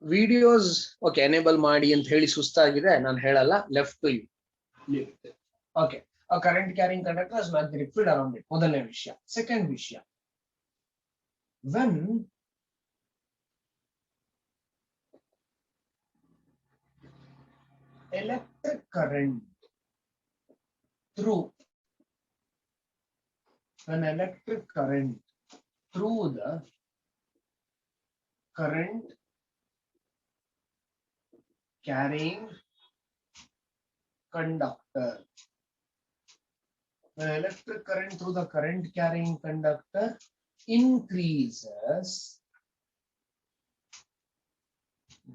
videos okay enable ಮಾಡಿ ಅಂತ ಹೇಳಿ ಸುಸ್ತಾಗಿದೆ, ನಾನು ಹೇಳಲ್ಲ, left to you. Okay, a current carrying conductor has magnetic field around it. ಮೊದಲನೇ ವಿಷಯ. ಸೆಕೆಂಡ್ ವಿಷಯ, when electric current through the current carrying conductor, when electric current through the current carrying conductor increases,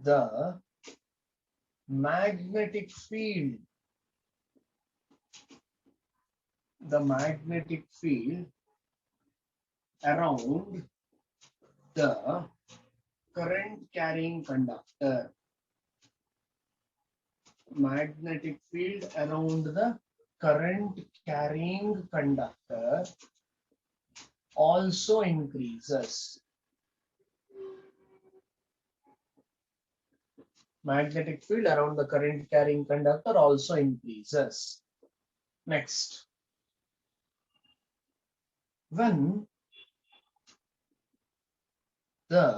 the magnetic field around the current carrying conductor, magnetic field around the current carrying conductor also increases. Magnetic field around the current carrying conductor also increases. Next, when the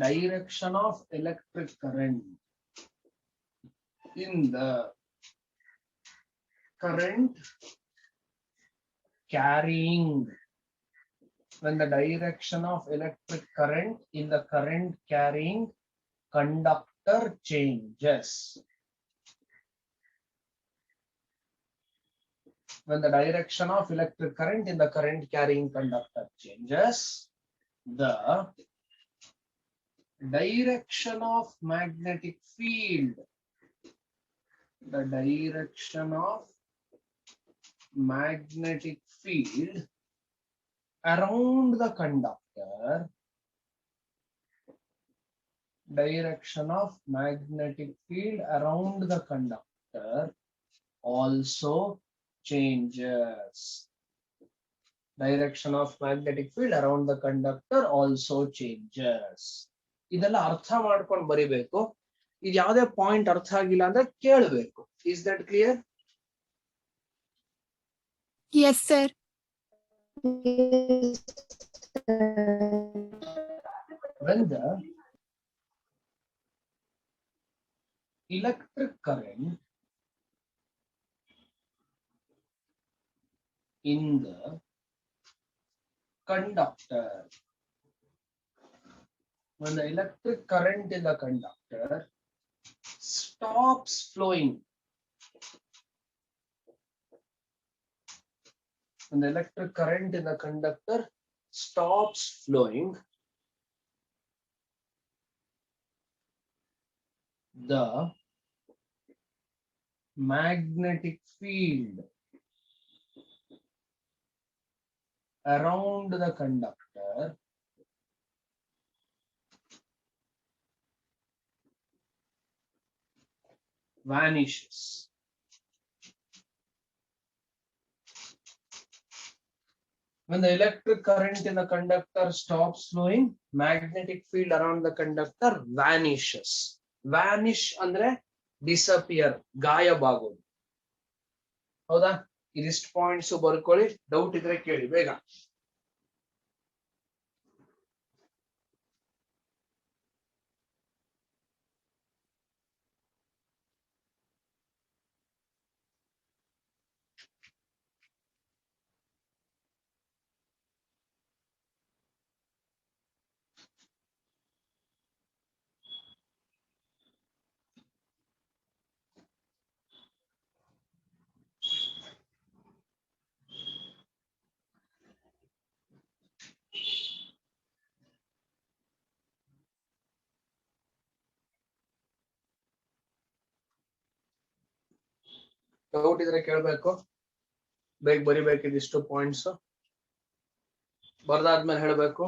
direction of electric current in the current carrying, when the direction of electric current in the current carrying conductor changes, when the direction of electric current in the current carrying conductor changes, the direction of magnetic field around the conductor, also changes. Direction of magnetic field around the conductor also changes. ಇದೆಲ್ಲ ಅರ್ಥ ಮಾಡ್ಕೊಂಡು ಬರಿಬೇಕು. ಇದು ಯಾವುದೇ ಪಾಯಿಂಟ್ ಅರ್ಥ ಆಗಿಲ್ಲ ಅಂದ್ರೆ ಕೇಳಬೇಕು. Is that clear? Yes, sir. When the electric current in the conductor, when the electric current in the conductor stops flowing, when the electric current in the conductor stops flowing, the magnetic field around the conductor vanishes. When the electric current in the conductor stops flowing, magnetic field around the conductor vanishes. Vanish ಅಂದ್ರೆ disappear, ಗಾಯಬಾಗೋದು. ಹೌದಾ? ಇದಿಷ್ಟು ಪಾಯಿಂಟ್ಸ್ ಬರ್ಕೊಳ್ಳಿ, ಡೌಟ್ ಇದ್ರೆ ಕೇಳಿ ಬೇಗ. ಡೌಟ್ ಇದ್ರೆ ಕೇಳ್ಬೇಕು, ಬೇಗ ಬರಿಬೇಕಿದಿಷ್ಟು ಪಾಯಿಂಟ್ಸ್. ಬರ್ದಾದ್ಮೇಲೆ ಹೇಳ್ಬೇಕು.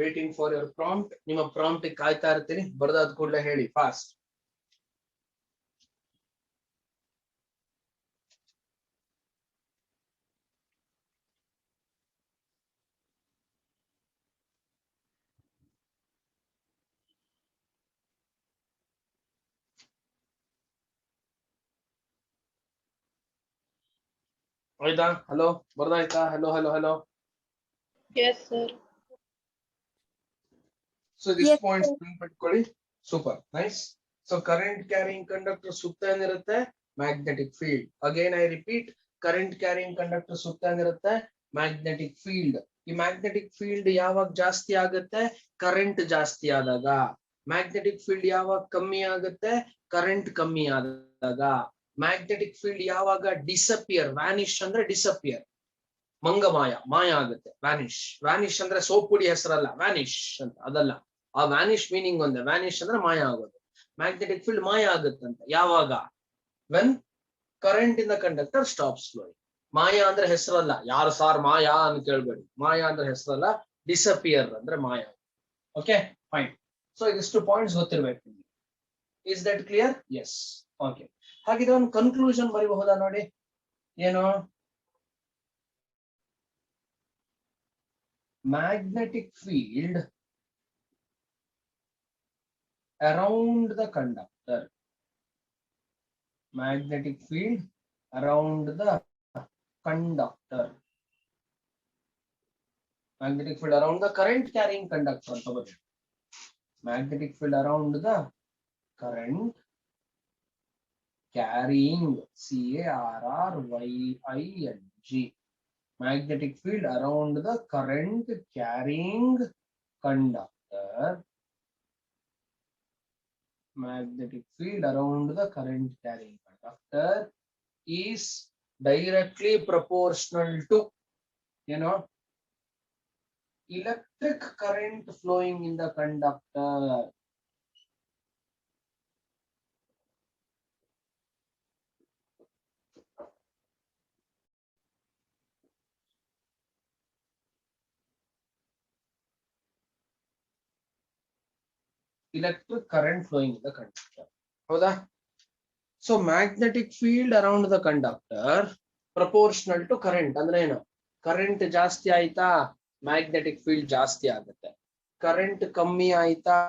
Waiting for your prompt. ನಿಮ್ಮ ಪ್ರಾಂಪ್ಟ್ ಕಾಯ್ತಾ ಇರ್ತೀನಿ, ಬರ್ದಾದ ಕೂಡಲೇ ಹೇಳಿ ಫಾಸ್ಟ್. ಆಯ್ತಾ? ಹಲೋ, ಬರ್ದಾಯ್ತಾ? Hello hello hello. Yes, sir. So this Yes, points sir. ನೆನ್ಪಿಟ್ಕೊಳ್ಳಿ. Super, nice. So current carrying conductor ಸುತ್ತ ಏನಿರುತ್ತೆ? Magnetic field. Again I repeat, current carrying conductor ಸುತ್ತ ಏನಿರುತ್ತೆ? Magnetic field. ಈ ಮ್ಯಾಗ್ನೆಟಿಕ್ ಫೀಲ್ಡ್ ಯಾವಾಗ ಜಾಸ್ತಿ ಆಗುತ್ತೆ? ಕರೆಂಟ್ ಜಾಸ್ತಿ ಆದಾಗ. ಮ್ಯಾಗ್ನೆಟಿಕ್ ಫೀಲ್ಡ್ ಯಾವಾಗ ಕಮ್ಮಿ ಆಗುತ್ತೆ? ಕರೆಂಟ್ ಕಮ್ಮಿ ಆದಾಗ. ಮ್ಯಾಗ್ನೆಟಿಕ್ ಫೀಲ್ಡ್ ಯಾವಾಗ ಡಿಸಪಿಯರ್, ವ್ಯಾನಿಶ್ ಅಂದ್ರೆ ಡಿಸಪಿಯರ್, ಮಂಗಮಾಯ, ಮಾಯ ಆಗುತ್ತೆ. ವ್ಯಾನಿಶ್, ವ್ಯಾನಿಶ್ ಅಂದ್ರೆ ಸೋಪ್ ಪುಡಿ ಹೆಸರಲ್ಲ, ವ್ಯಾನಿಶ್ ಅಂತ ಅದಲ್ಲ. ಆ ವ್ಯಾನಿಶ್ ಮೀನಿಂಗ್ ಒಂದೇ. ವ್ಯಾನಿಶ್ ಅಂದ್ರೆ ಮಾಯ ಆಗೋದು. ಮ್ಯಾಗ್ನೆಟಿಕ್ ಫೀಲ್ಡ್ ಮಾಯ ಆಗುತ್ತಂತ ಯಾವಾಗ? When current in the conductor stops flowing. ಮಾಯ ಅಂದ್ರೆ ಹೆಸರಲ್ಲ, ಯಾರು ಸಾರ್ ಮಾಯಾ ಅಂತ ಕೇಳ್ಬೇಡಿ. ಮಾಯ ಅಂದ್ರೆ ಹೆಸರಲ್ಲ, ಡಿಸಪಿಯರ್ ಅಂದ್ರೆ ಮಾಯ. Okay, fine. ಸೊ ಇದಿಷ್ಟು ಪಾಯಿಂಟ್ಸ್ ಗೊತ್ತಿರ್ಬೇಕು. Is that clear? Yes. Okay, ಹಾಗಿದ್ರೆ ಒಂದು ಕನ್ಕ್ಲೂಷನ್ ಬರೀಬಹುದಾ ನೋಡಿ. ಏನು? magnetic field around the conductor. Magnetic field around the conductor. Magnetic field around the current carrying conductor. Magnetic field around the current carrying, CARRYING. Magnetic field around the current carrying conductor. Magnetic field around the current carrying conductor is directly proportional to, electric current flowing in the conductor. Electric current flowing in the conductor. ಹೌದಾ? So magnetic field around the conductor proportional to current ಅಂದ್ರೆ ಏನು? ಕರೆಂಟ್ ಜಾಸ್ತಿ ಆಯ್ತಾ, ಮ್ಯಾಗ್ನೆಟಿಕ್ ಫೀಲ್ಡ್ ಜಾಸ್ತಿ ಆಗುತ್ತೆ. ಕರೆಂಟ್ ಕಮ್ಮಿ ಆಯ್ತಾ,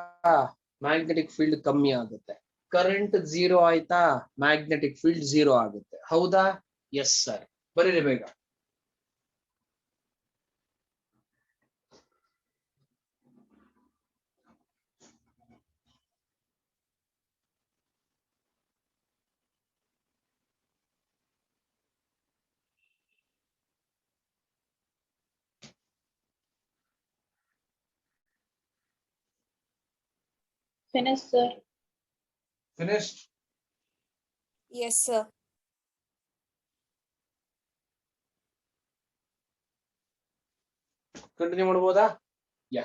ಮ್ಯಾಗ್ನೆಟಿಕ್ ಫೀಲ್ಡ್ ಕಮ್ಮಿ ಆಗುತ್ತೆ. ಕರೆಂಟ್ ಝೀರೋ ಆಯ್ತಾ, ಮ್ಯಾಗ್ನೆಟಿಕ್ ಫೀಲ್ಡ್ ಝೀರೋ ಆಗುತ್ತೆ. ಹೌದಾ? Yes sir. ಬರೀರಿ ಬೇಗ. Finish, sir. Finished? Yes, sir. Continue ಮಾಡಬಹುದಾ? ಯಾ.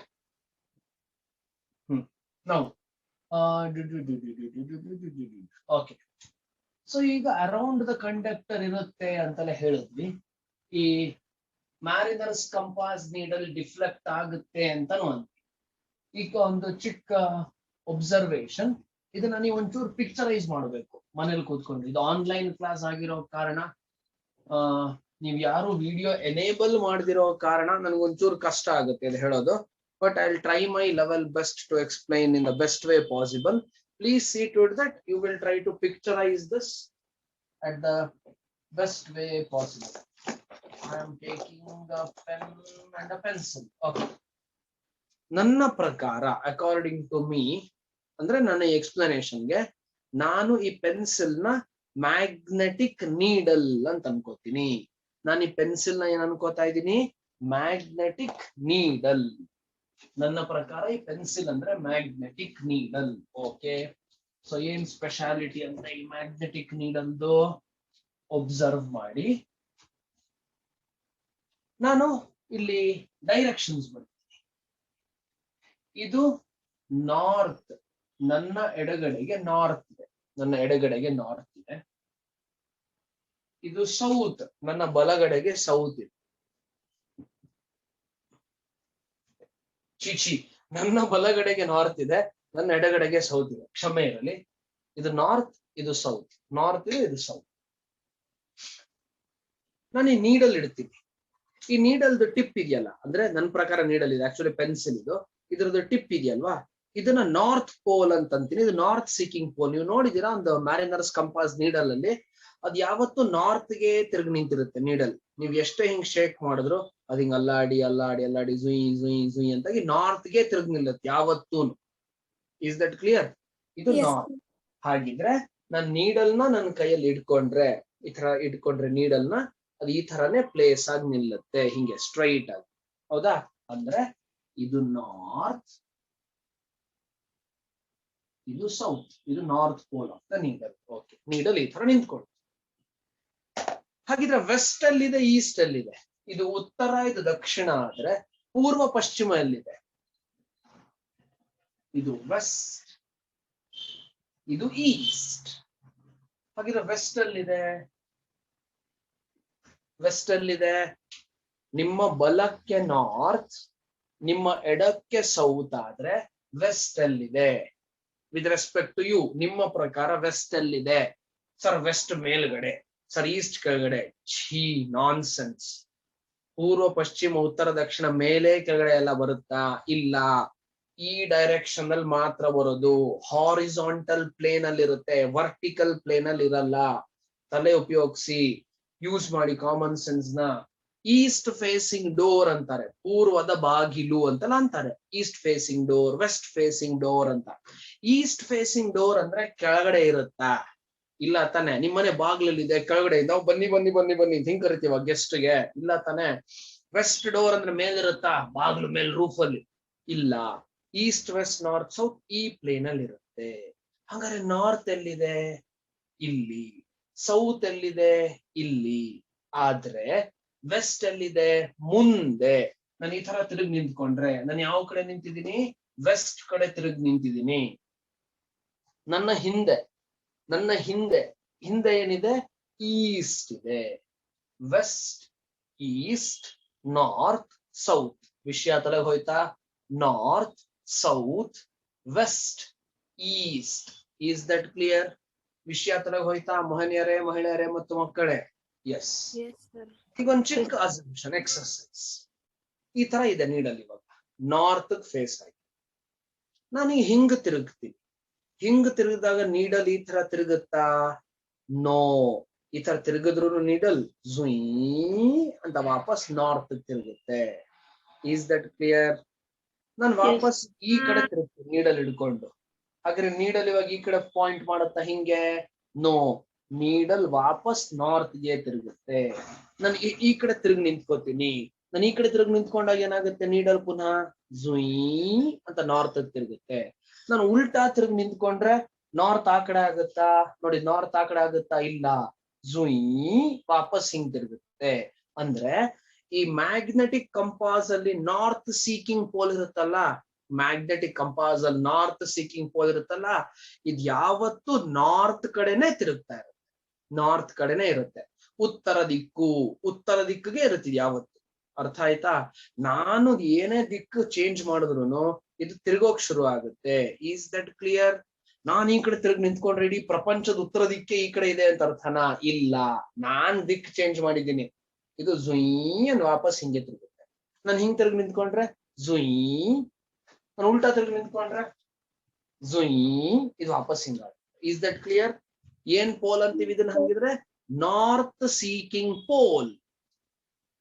ನಾವು ಓಕೆ. ಸೊ ಈಗ ಅರೌಂಡ್ ದ ಕಂಡಕ್ಟರ್ ಇರುತ್ತೆ ಅಂತೆಲ್ಲ ಹೇಳಿದ್ವಿ. ಈ ಮ್ಯಾರಿನರ್ಸ್ ಕಂಪಾಸ್ ನೀಡಲ್ ಡಿಫ್ಲೆಕ್ಟ್ ಆಗುತ್ತೆ ಅಂತಾನು ಅಂದ್ವಿ. ಈಗ ಒಂದು ಚಿಕ್ಕ ಒಬ್ಸರ್ವೇಷನ್, ಇದನ್ನ ನೀವು ಒಂಚೂರು ಪಿಕ್ಚರೈಸ್ ಮಾಡಬೇಕು ಮನೇಲಿ ಕೂತ್ಕೊಂಡು. ಇದು ಆನ್ಲೈನ್ ಕ್ಲಾಸ್ ಆಗಿರೋ ಕಾರಣ, ನೀವು ಯಾರು ವಿಡಿಯೋ ಎನೇಬಲ್ ಮಾಡದಿರೋ ಕಾರಣ ನನಗೊಂಚೂರು ಕಷ್ಟ ಆಗುತ್ತೆ ಇದು ಹೇಳೋದು. But I will try my level best to explain in the best way possible. Please see to it that you will try to picturize this at the best way possible. I am taking a pen and a pencil. Okay. ನನ್ನ ಪ್ರಕಾರ, ಅಕಾರ್ಡಿಂಗ್ ಟು ಮೀ, ಅಂದ್ರೆ ನನ್ನ ಎಕ್ಸ್ಪ್ಲನೇಷನ್ಗೆ, ನಾನು ಈ ಪೆನ್ಸಿಲ್ ನ ಮ್ಯಾಗ್ನೆಟಿಕ್ ನೀಡಲ್ ಅಂತ ಅನ್ಕೋತೀನಿ. ನಾನು ಈ ಪೆನ್ಸಿಲ್ ನ ಏನ್ ಅನ್ಕೋತಾ ಇದ್ದೀನಿ? Magnetic needle. ನನ್ನ ಪ್ರಕಾರ ಈ ಪೆನ್ಸಿಲ್ ಅಂದ್ರೆ ಮ್ಯಾಗ್ನೆಟಿಕ್ ನೀಡಲ್. ಓಕೆ. ಸೊ ಏನ್ ಸ್ಪೆಷಾಲಿಟಿ ಅಂದ್ರೆ ಈ ಮ್ಯಾಗ್ನೆಟಿಕ್ ನೀಡಲ್ದು? ಒಬ್ಸರ್ವ್ ಮಾಡಿ. ನಾನು ಇಲ್ಲಿ ಡೈರೆಕ್ಷನ್ಸ್ ಬರ್ತೀನಿ. ಇದು ನಾರ್ತ್, ನನ್ನ ಎಡಗಡೆಗೆ ನಾರ್ತ್ ಇದೆ. ನನ್ನ ಎಡಗಡೆಗೆ ನಾರ್ತ್ ಇದೆ. ಇದು ಸೌತ್, ನನ್ನ ಬಲಗಡೆಗೆ ಸೌತ್ ಇದೆ. ಚಿಚಿ, ನನ್ನ ಬಲಗಡೆಗೆ ನಾರ್ತ್ ಇದೆ, ನನ್ನ ಎಡಗಡೆಗೆ ಸೌತ್ ಇದೆ, ಕ್ಷಮೆ ಇರಲಿ. ಇದು ನಾರ್ತ್, ಇದು ಸೌತ್, ನಾರ್ತ್ ಇದೆ, ಇದು ಸೌತ್. ನಾನು ಈ ನೀಡಲ್ ಇಡ್ತೀನಿ. ಈ ನೀಡಲ್ದು ಟಿಪ್ ಇದೆಯಲ್ಲ, ಅಂದ್ರೆ ನನ್ನ ಪ್ರಕಾರ ನೀಡಲ್ ಇದೆ, ಆಕ್ಚುಲಿ ಪೆನ್ಸಿಲ್ ಇದು, ಇದ್ರದ್ದು ಟಿಪ್ ಇದೆಯಲ್ವಾ, ಇದನ್ನ ನಾರ್ತ್ ಪೋಲ್ ಅಂತ ಅಂತೀನಿ. ಇದು ನಾರ್ತ್ ಸೀಕಿಂಗ್ ಪೋಲ್. ನೀವು ನೋಡಿದೀರಾ ಒಂದು ಮ್ಯಾರಿನರ್ಸ್ ಕಂಪಾಸ್ ನೀಡಲ್ ಅಲ್ಲಿ ಅದು ಯಾವತ್ತು ನಾರ್ತ್ ಗೆ ತಿರುಗಿ ನಿಂತಿರುತ್ತೆ ನೀಡಲ್. ನೀವು ಎಷ್ಟೇ ಹಿಂಗ್ ಶೇಕ್ ಮಾಡಿದ್ರು ಅದು ಹಿಂಗ್ ಅಲ್ಲಾಡಿ ಅಲ್ಲಾಡಿ ಅಲ್ಲಾಡಿ ಜುಯಿ ಜುಯಿ ಜುಯಿ ಅಂತಾಗಿ ನಾರ್ತ್ ಗೆ ತಿರುಗಿ ನಿಲ್ಲುತ್ತೆ ಯಾವತ್ತೂ. Is that clear? ಇದು Yes. ನಾರ್ತ್. ಹಾಗಿದ್ರೆ ನಾನು ನೀಡಲ್ನ ನನ್ನ ಕೈಯಲ್ಲಿ ಇಟ್ಕೊಂಡ್ರೆ, ಈ ತರ ಇಟ್ಕೊಂಡ್ರೆ ನೀಡಲ್ನ, ಅದು ಈ ತರನೇ ಪ್ಲೇಸ್ ಆಗಿ ನಿಲ್ಲುತ್ತೆ, ಹಿಂಗೆ ಸ್ಟ್ರೈಟ್ ಆಗಿ. ಹೌದಾ? ಅಂದ್ರೆ ಇದು ನಾರ್ತ್, ಇದು ಸೌತ್, ಇದು north pole of the needle. Okay, needle ಈ ತರ ನಿಂತ್ಕೊಂಡು. ಹಾಗಿದ್ರೆ ವೆಸ್ಟ್ ಅಲ್ಲಿದೆ, ಈಸ್ಟ್ ಅಲ್ಲಿದೆ. ಇದು ಉತ್ತರ, ಇದು ದಕ್ಷಿಣ ಆದ್ರೆ ಪೂರ್ವ ಪಶ್ಚಿಮ ಎಲ್ಲಿದೆ? ಇದು ವೆಸ್ಟ್, ಇದು ಈಸ್ಟ್. ಹಾಗಿದ್ರೆ ವೆಸ್ಟ್ ಅಲ್ಲಿದೆ, ವೆಸ್ಟ್ ಅಲ್ಲಿದೆ. ನಿಮ್ಮ ಬಲಕ್ಕೆ ನಾರ್ತ್, ನಿಮ್ಮ ಎಡಕ್ಕೆ ಸೌತ್ ಆದ್ರೆ ವೆಸ್ಟ್ ಅಲ್ಲಿದೆ. ವಿತ್ ರೆಸ್ಪೆಕ್ಟ್ ಟು ಯು, ನಿಮ್ಮ ಪ್ರಕಾರ ವೆಸ್ಟ್ ಅಲ್ಲಿದೆ. ಸರ್ ವೆಸ್ಟ್ ಮೇಲ್ಗಡೆ, ಸರ್ ಈಸ್ಟ್ ಕೆಳಗಡೆ. ಛೀ, ನಾನ್ ಸೆನ್ಸ್. ಪೂರ್ವ ಪಶ್ಚಿಮ ಉತ್ತರ ದಕ್ಷಿಣ ಮೇಲೆ ಕೆಳಗಡೆ ಎಲ್ಲ ಬರುತ್ತಾ? ಇಲ್ಲ, ಈ ಡೈರೆಕ್ಷನ್ ಅಲ್ಲಿ ಮಾತ್ರ ಬರೋದು. ಹಾರಿಜಾಂಟಲ್ ಪ್ಲೇನ್ ಅಲ್ಲಿ ಇರುತ್ತೆ, ವರ್ಟಿಕಲ್ ಪ್ಲೇನ್ ಅಲ್ಲಿ ಇರಲ್ಲ. ತಲೆ ಉಪಯೋಗಿಸಿ, ಯೂಸ್ ಮಾಡಿ ಕಾಮನ್ ಸೆನ್ಸ್ ನ. ಈಸ್ಟ್ ಫೇಸಿಂಗ್ ಡೋರ್ ಅಂತಾರೆ, ಪೂರ್ವದ ಬಾಗಿಲು ಅಂತೆಲ್ಲ ಅಂತಾರೆ. East facing door, west facing door ಅಂತ. ಈಸ್ಟ್ ಫೇಸಿಂಗ್ ಡೋರ್ ಅಂದ್ರೆ ಕೆಳಗಡೆ ಇರುತ್ತಾ? ಇಲ್ಲ ತಾನೆ. ನಿಮ್ಮನೆ ಬಾಗ್ಲಲ್ಲಿದೆ, ಕೆಳಗಡೆ ನಾವು ಬನ್ನಿ ಬನ್ನಿ ಬನ್ನಿ ಬನ್ನಿ ಹಿಂಗ್ ಕರಿತೀವ ಗೆಸ್ಟ್ ಗೆ? ಇಲ್ಲ ತಾನೆ. ವೆಸ್ಟ್ ಡೋರ್ ಅಂದ್ರೆ ಮೇಲಿರುತ್ತಾ, ಬಾಗ್ಲು ಮೇಲ್ ರೂಫ್ ಅಲ್ಲಿ? ಇಲ್ಲ. ಈಸ್ಟ್ ವೆಸ್ಟ್ ನಾರ್ತ್ ಸೌತ್ ಈ ಪ್ಲೇನ್ ಅಲ್ಲಿ ಇರುತ್ತೆ. ಹಾಗಾದ್ರೆ ನಾರ್ತ್ ಎಲ್ಲಿದೆ? ಇಲ್ಲಿ. ಸೌತ್ ಎಲ್ಲಿದೆ? ಇಲ್ಲಿ. ಆದ್ರೆ ವೆಸ್ಟ್ ಎಲ್ಲಿದೆ? ಮುಂದೆ. ನಾನು ಈ ತರ ತಿರುಗಿ ನಿಂತ್ಕೊಂಡ್ರೆ ನಾನು ಯಾವ ಕಡೆ ನಿಂತಿದ್ದೀನಿ? ವೆಸ್ಟ್ ಕಡೆ ತಿರುಗಿ ನಿಂತಿದ್ದೀನಿ. ನನ್ನ ಹಿಂದೆ, ನನ್ನ ಹಿಂದೆ, ಹಿಂದೆ ಏನಿದೆ? ಈಸ್ಟ್ ಇದೆ. West, east, north, south. ವಿಷಯ ತಲೆಗೆ ಹೋಯ್ತಾ? North, south, west, east. Is that clear? ವಿಷಯ ತಲೆಗೆ ಹೋಯ್ತಾ ಮಹನೀಯರೇ, ಮಹಿಳೆಯರೇ ಮತ್ತು ಮಕ್ಕಳೇ? ಎಸ್. Yes, sir. ಈಗ ಒಂದು ಚಿಕ್ಕ ಅಸಂಪ್ಷನ್ ಎಕ್ಸರ್ಸೈಸ್. ಈ ತರ ಇದೆ ನೀಡಲ್ ಇವಾಗ, ನಾರ್ತ್ ಫೇಸ್ ಆಗಿ. ನಾನು ಹಿಂಗ್ ತಿರುಗ್ತೀನಿ. ಹಿಂಗ್ ತಿರುಗಿದಾಗ ನೀಡಲ್ ಈ ತರ ತಿರುಗುತ್ತಾ? ನೋ. ಈ ತರ ತಿರುಗಿದ್ರು ನೀಡಲ್ ಝುಯ್ ಅಂತ ವಾಪಸ್ ನಾರ್ತ್ ತಿರುಗುತ್ತೆ. Is that clear? ನಾನು ವಾಪಸ್ ಈ ಕಡೆ ತಿರುಗ್ತೀನಿ ನೀಡಲ್ ಹಿಡ್ಕೊಂಡು. ಹಾಗಾದ್ರೆ ನೀಡಲ್ ಇವಾಗ ಈ ಕಡೆ ಪಾಯಿಂಟ್ ಮಾಡುತ್ತಾ ಹಿಂಗೆ? ನೋ. ನೀಡಲ್ ವಾಪಸ್ ನಾರ್ತ್ ಗೆ ತಿರುಗುತ್ತೆ. ನಾನು ಈ ಕಡೆ ತಿರುಗಿ ನಿಂತ್ಕೋತೀನಿ. ನಾನು ಈ ಕಡೆ ತಿರುಗಿ ನಿಂತ್ಕೊಂಡಾಗ ಏನಾಗುತ್ತೆ? ನೀಡಲ್ ಪುನಃ ಝುಯ್ ಅಂತ ನಾರ್ತ್ ತಿರುಗುತ್ತೆ. ನಾನು ಉಲ್ಟಾ ತಿರುಗಿ ನಿಂತ್ಕೊಂಡ್ರೆ ನಾರ್ತ್ ಆ ಕಡೆ ಆಗುತ್ತಾ? ನೋಡಿ, ನಾರ್ತ್ ಆ ಕಡೆ ಆಗುತ್ತಾ? ಇಲ್ಲ. ಝುಯ್ ವಾಪಸ್ ಹಿಂಗ್ ತಿರುಗುತ್ತೆ. ಅಂದ್ರೆ ಈ ಮ್ಯಾಗ್ನೆಟಿಕ್ ಕಂಪಾಸ್ ಅಲ್ಲಿ ನಾರ್ತ್ ಸೀಕಿಂಗ್ ಪೋಲ್ ಇರುತ್ತಲ್ಲ, ಮ್ಯಾಗ್ನೆಟಿಕ್ ಕಂಪಾಸ್ ಅಲ್ಲಿ ನಾರ್ತ್ ಸೀಕಿಂಗ್ ಪೋಲ್ ಇರುತ್ತಲ್ಲ, ಇದು ಯಾವತ್ತು ನಾರ್ತ್ ಕಡೆನೆ ತಿರುಗ್ತಾ ಇರುತ್ತೆ, ನಾರ್ತ್ ಕಡೆನೆ ಇರುತ್ತೆ. ಉತ್ತರ ದಿಕ್ಕು, ಉತ್ತರ ದಿಕ್ಕಿಗೆ ಇರುತ್ತೆ ಯಾವತ್ತು. ಅರ್ಥ ಆಯ್ತಾ? ನಾನು ಏನೇ ದಿಕ್ಕು ಚೇಂಜ್ ಮಾಡಿದ್ರು ಇದು ತಿರುಗೋಕ್ ಶುರು ಆಗುತ್ತೆ. Is that clear? ನಾನ್ ಈ ಕಡೆ ತಿರುಗಿ ನಿಂತ್ಕೊಂಡ್ರೆ ಇಡೀ ಪ್ರಪಂಚದ ಉತ್ತರ ದಿಕ್ಕೆ ಈ ಕಡೆ ಇದೆ ಅಂತ ಅರ್ಥನಾ? ಇಲ್ಲ, ನಾನ್ ದಿಕ್ ಚೇಂಜ್ ಮಾಡಿದ್ದೀನಿ. ಇದು ಝುಯ್ ಅಂತ ವಾಪಸ್ ಹಿಂಗೆ ತಿರುಗುತ್ತೆ. ನಾನು ಹಿಂಗ್ ತಿರುಗಿ ನಿಂತ್ಕೊಂಡ್ರೆ ಝುಯ್, ನಾನು ಉಲ್ಟಾ ತಿರುಗಿ ನಿಂತ್ಕೊಂಡ್ರೆ ಝುಯ್, ಇದು ವಾಪಸ್ ಹಿಂಗಾಗುತ್ತೆ. Is that clear? ಏನ್ ಪೋಲ್ ಅಂತೀವಿ ಇದನ್ನ? ಹಂಗಿದ್ರೆ ನಾರ್ತ್ ಸೀಕಿಂಗ್ ಪೋಲ್.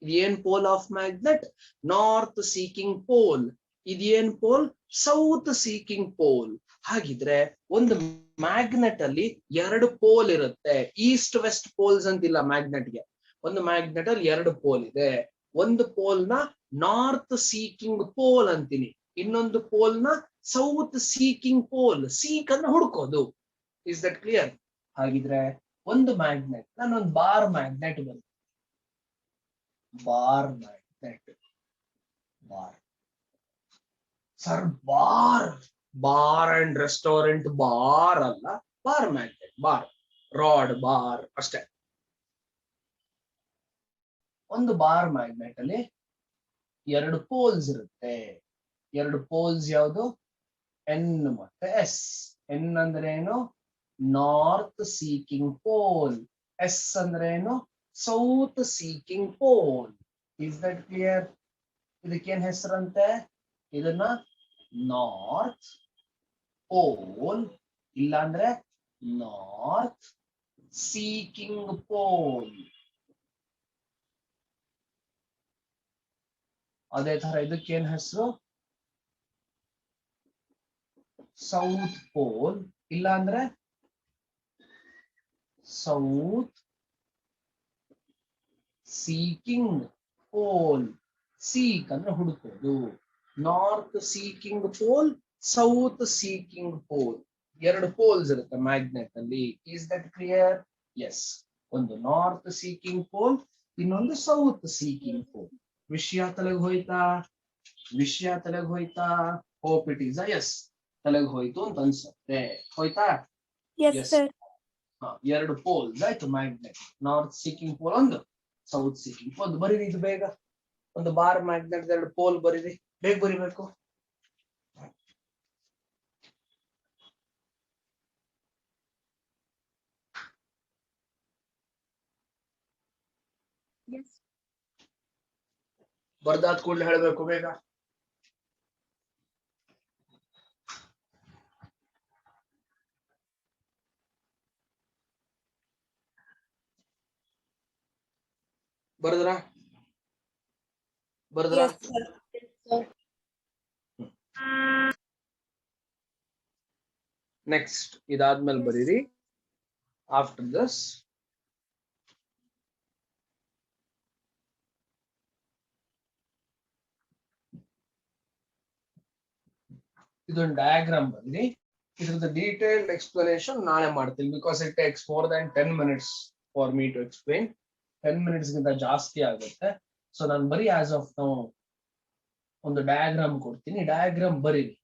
ಇದೇನ್ pole of magnet? North seeking pole. ಇದೇನ್ ಪೋಲ್? South seeking pole. ಹಾಗಿದ್ರೆ ಒಂದು ಮ್ಯಾಗ್ನೆಟ್ ಅಲ್ಲಿ ಎರಡು ಪೋಲ್ ಇರುತ್ತೆ. ಈಸ್ಟ್ ವೆಸ್ಟ್ ಪೋಲ್ಸ್ ಅಂತಿಲ್ಲ ಮ್ಯಾಗ್ನೆಟ್ಗೆ. ಒಂದು ಮ್ಯಾಗ್ನೆಟ್ ಅಲ್ಲಿ ಎರಡು ಪೋಲ್ ಇದೆ. ಒಂದು ಪೋಲ್ ನ ನಾರ್ತ್ ಸೀಕಿಂಗ್ ಪೋಲ್ ಅಂತೀನಿ, ಇನ್ನೊಂದು ಪೋಲ್ ನ ಸೌತ್ ಸೀಕಿಂಗ್ ಪೋಲ್. ಸೀಕ್ ಅಂದ್ರೆ ಹುಡ್ಕೋದು. Is that clear? ಹಾಗಿದ್ರೆ ಒಂದು ಮ್ಯಾಗ್ನೆಟ್, ನಾನೊಂದು ಬಾರ್ ಮ್ಯಾಗ್ನೆಟ್ ಬಂತು. Bar magnet, bar. Sir bar, bar and restaurant bar ಅಲ್ಲ, bar magnet, bar, rod bar ಅಷ್ಟೇ. ಒಂದು ಬಾರ್ ಮ್ಯಾಗ್ನೆಟ್ ಅಲ್ಲಿ ಎರಡು ಪೋಲ್ಸ್ ಇರುತ್ತೆ. ಎರಡು ಪೋಲ್ಸ್ ಯಾವುದು? ಎನ್ ಮತ್ತೆ ಎಸ್. ಎನ್ ಅಂದ್ರೆ ಏನು? North seeking pole. ಎಸ್ ಅಂದ್ರೆ ಏನು? South seeking pole. Is that clear? ಇದಕ್ಕೇನ್ ಹೆಸರಂತೆ? ಇದನ್ನ ನಾರ್ತ್ ಪೋಲ್, ಇಲ್ಲ ಅಂದ್ರೆ ನಾರ್ತ್ ಸೀಕಿಂಗ್ ಪೋಲ್. ಅದೇ ತರ ಇದಕ್ಕೇನ್ ಹೆಸರು? ಸೌತ್ ಪೋಲ್, ಇಲ್ಲ ಅಂದ್ರೆ ಸೌತ್ ಸೀಕಿಂಗ್ ಪೋಲ್. ಸೀಕ್ ಅಂದ್ರೆ ಹುಡುಕೋದು. North seeking pole, south seeking pole. ಎರಡು ಪೋಲ್ಸ್ ಇರುತ್ತೆ ಮ್ಯಾಗ್ನೆಟ್ ಅಲ್ಲಿ. Is that clear? ಎಸ್. ಒಂದು ನಾರ್ತ್ ಸೀಕಿಂಗ್ ಪೋಲ್, ಇನ್ನೊಂದು ಸೌತ್ ಸೀಕಿಂಗ್ ಪೋಲ್. ವಿಷಯ ತಲೆಗೆ ಹೋಯ್ತಾ? ವಿಷಯ ತಲೆಗೆ ಹೋಯ್ತಾ? Hope it is yes. ತಲೆಗೆ ಹೋಯ್ತು ಅಂತ ಅನ್ಸುತ್ತೆ. ಹೋಯ್ತಾ? Yes, Yes. sir. ಎರಡು ಪೋಲ್ಸ್ ಆಯ್ತು ಮ್ಯಾಗ್ನೆಟ್. ನಾರ್ತ್ ಸೀಕಿಂಗ್ ಪೋಲ್ ಒಂದು, ಸೌತ್ ಸೀಕಿಂಗ್ ಪೋಲ್. ಬರೀರಿ ಇದು ಬೇಗ. ಒಂದು ಬಾರ್ ಮ್ಯಾಗ್ನೆಟ್ ಎರಡು ಪೋಲ್ ಬರೀರಿ. ಬೇಗ ಬರಿಬೇಕು. Yes. ಬರ್ದಾದ ಕೂಡಲೇ ಹೇಳಬೇಕು ಬೇಗ. ಬರ್ದ್ರ? ಬರ್ದ್ರ? Yes, sir. Yes, sir. Next ಇದಾದ್ಮೇಲೆ Yes. ಬರೀರಿ. ಆಫ್ಟರ್ ದಿಸ್ ಇದೊಂದು ಡಯಾಗ್ರಾಮ್ ಬರೀರಿ. ಇದ್ರದ್ದು ಡೀಟೇಲ್ಡ್ ಎಕ್ಸ್ಪ್ಲನೇಷನ್ ನಾಳೆ ಮಾಡ್ತೀನಿ. Because it takes more than 10 minutes for me to explain. 10 minutes ಗಿಂತ ಜಾಸ್ತಿ ಆಗುತ್ತೆ. ಸೊ ನಾನು ಬರೀ ಆಸ್ ಆಫ್ ನಾವು ಒಂದು ಡಯಾಗ್ರಾಮ್ ಕೊಡ್ತೀನಿ. ಡಯಾಗ್ರಾಮ್ ಬರೀರಿ.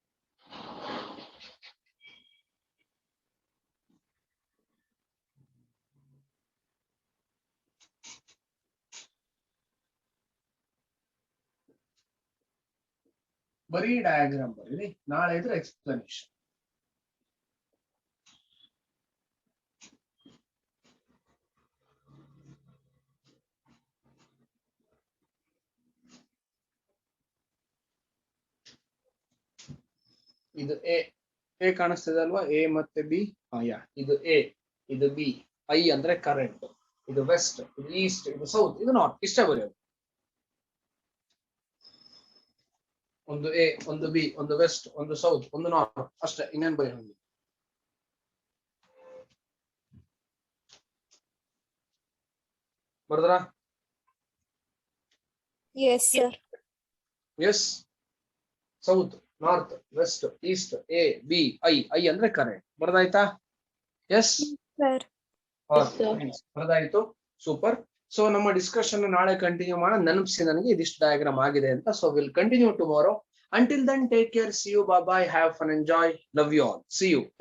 ಬರೀ ಡಯಾಗ್ರಾಮ್ ಬರೀರಿ. ನಾಳೆ ಇದ್ರೆ ಎಕ್ಸ್ಪ್ಲನೇಷನ್. ಇದು ಎ ಕಾಣಿಸ್ತಿದೆ ಅಲ್ವಾ? ಎ ಮತ್ತೆ ಬಿ. ಇದು ಎ, ಇದು ಬಿ. ಐ ಅಂದ್ರೆ ಕರೆಂಟ್. ಇದು ವೆಸ್ಟ್, ಇದು ಈಸ್ಟ್, ಇದು ಸೌತ್, ಇದು ನಾರ್ತ್. ಇಷ್ಟೇ ಬರೆಯೋದು. ಒಂದು ಎ, ಒಂದು ಬಿ, ಒಂದು ವೆಸ್ಟ್, ಒಂದು ಸೌತ್, ಒಂದು ನಾರ್ತ್. ಅಷ್ಟೇ, ಇನ್ನೇನ್ ಬರೆಯೋದು? ಬರ್ದ್ರ? Yes, sir. Yes. South, north, west, east, A, B, I ಅಂದ್ರೆ ಕರೆಂಟ್. ಬರ್ದಾಯ್ತಾ? ಎಸ್. Sir. ಬರ್ದಾಯ್ತು. ಸೂಪರ್. ಸೊ ನಮ್ಮ ಡಿಸ್ಕಷನ್ ನಾಳೆ ಕಂಟಿನ್ಯೂ ಮಾಡೋಣ. ನೆನಪಿಸಿ ನನಗೆ ಇದಿಷ್ಟು ಡಯಾಗ್ರಾಮ್ ಆಗಿದೆ ಅಂತ. So will continue tomorrow. Until then, take care. See you. Bye bye. Have fun. Enjoy. Love you all. See you. Take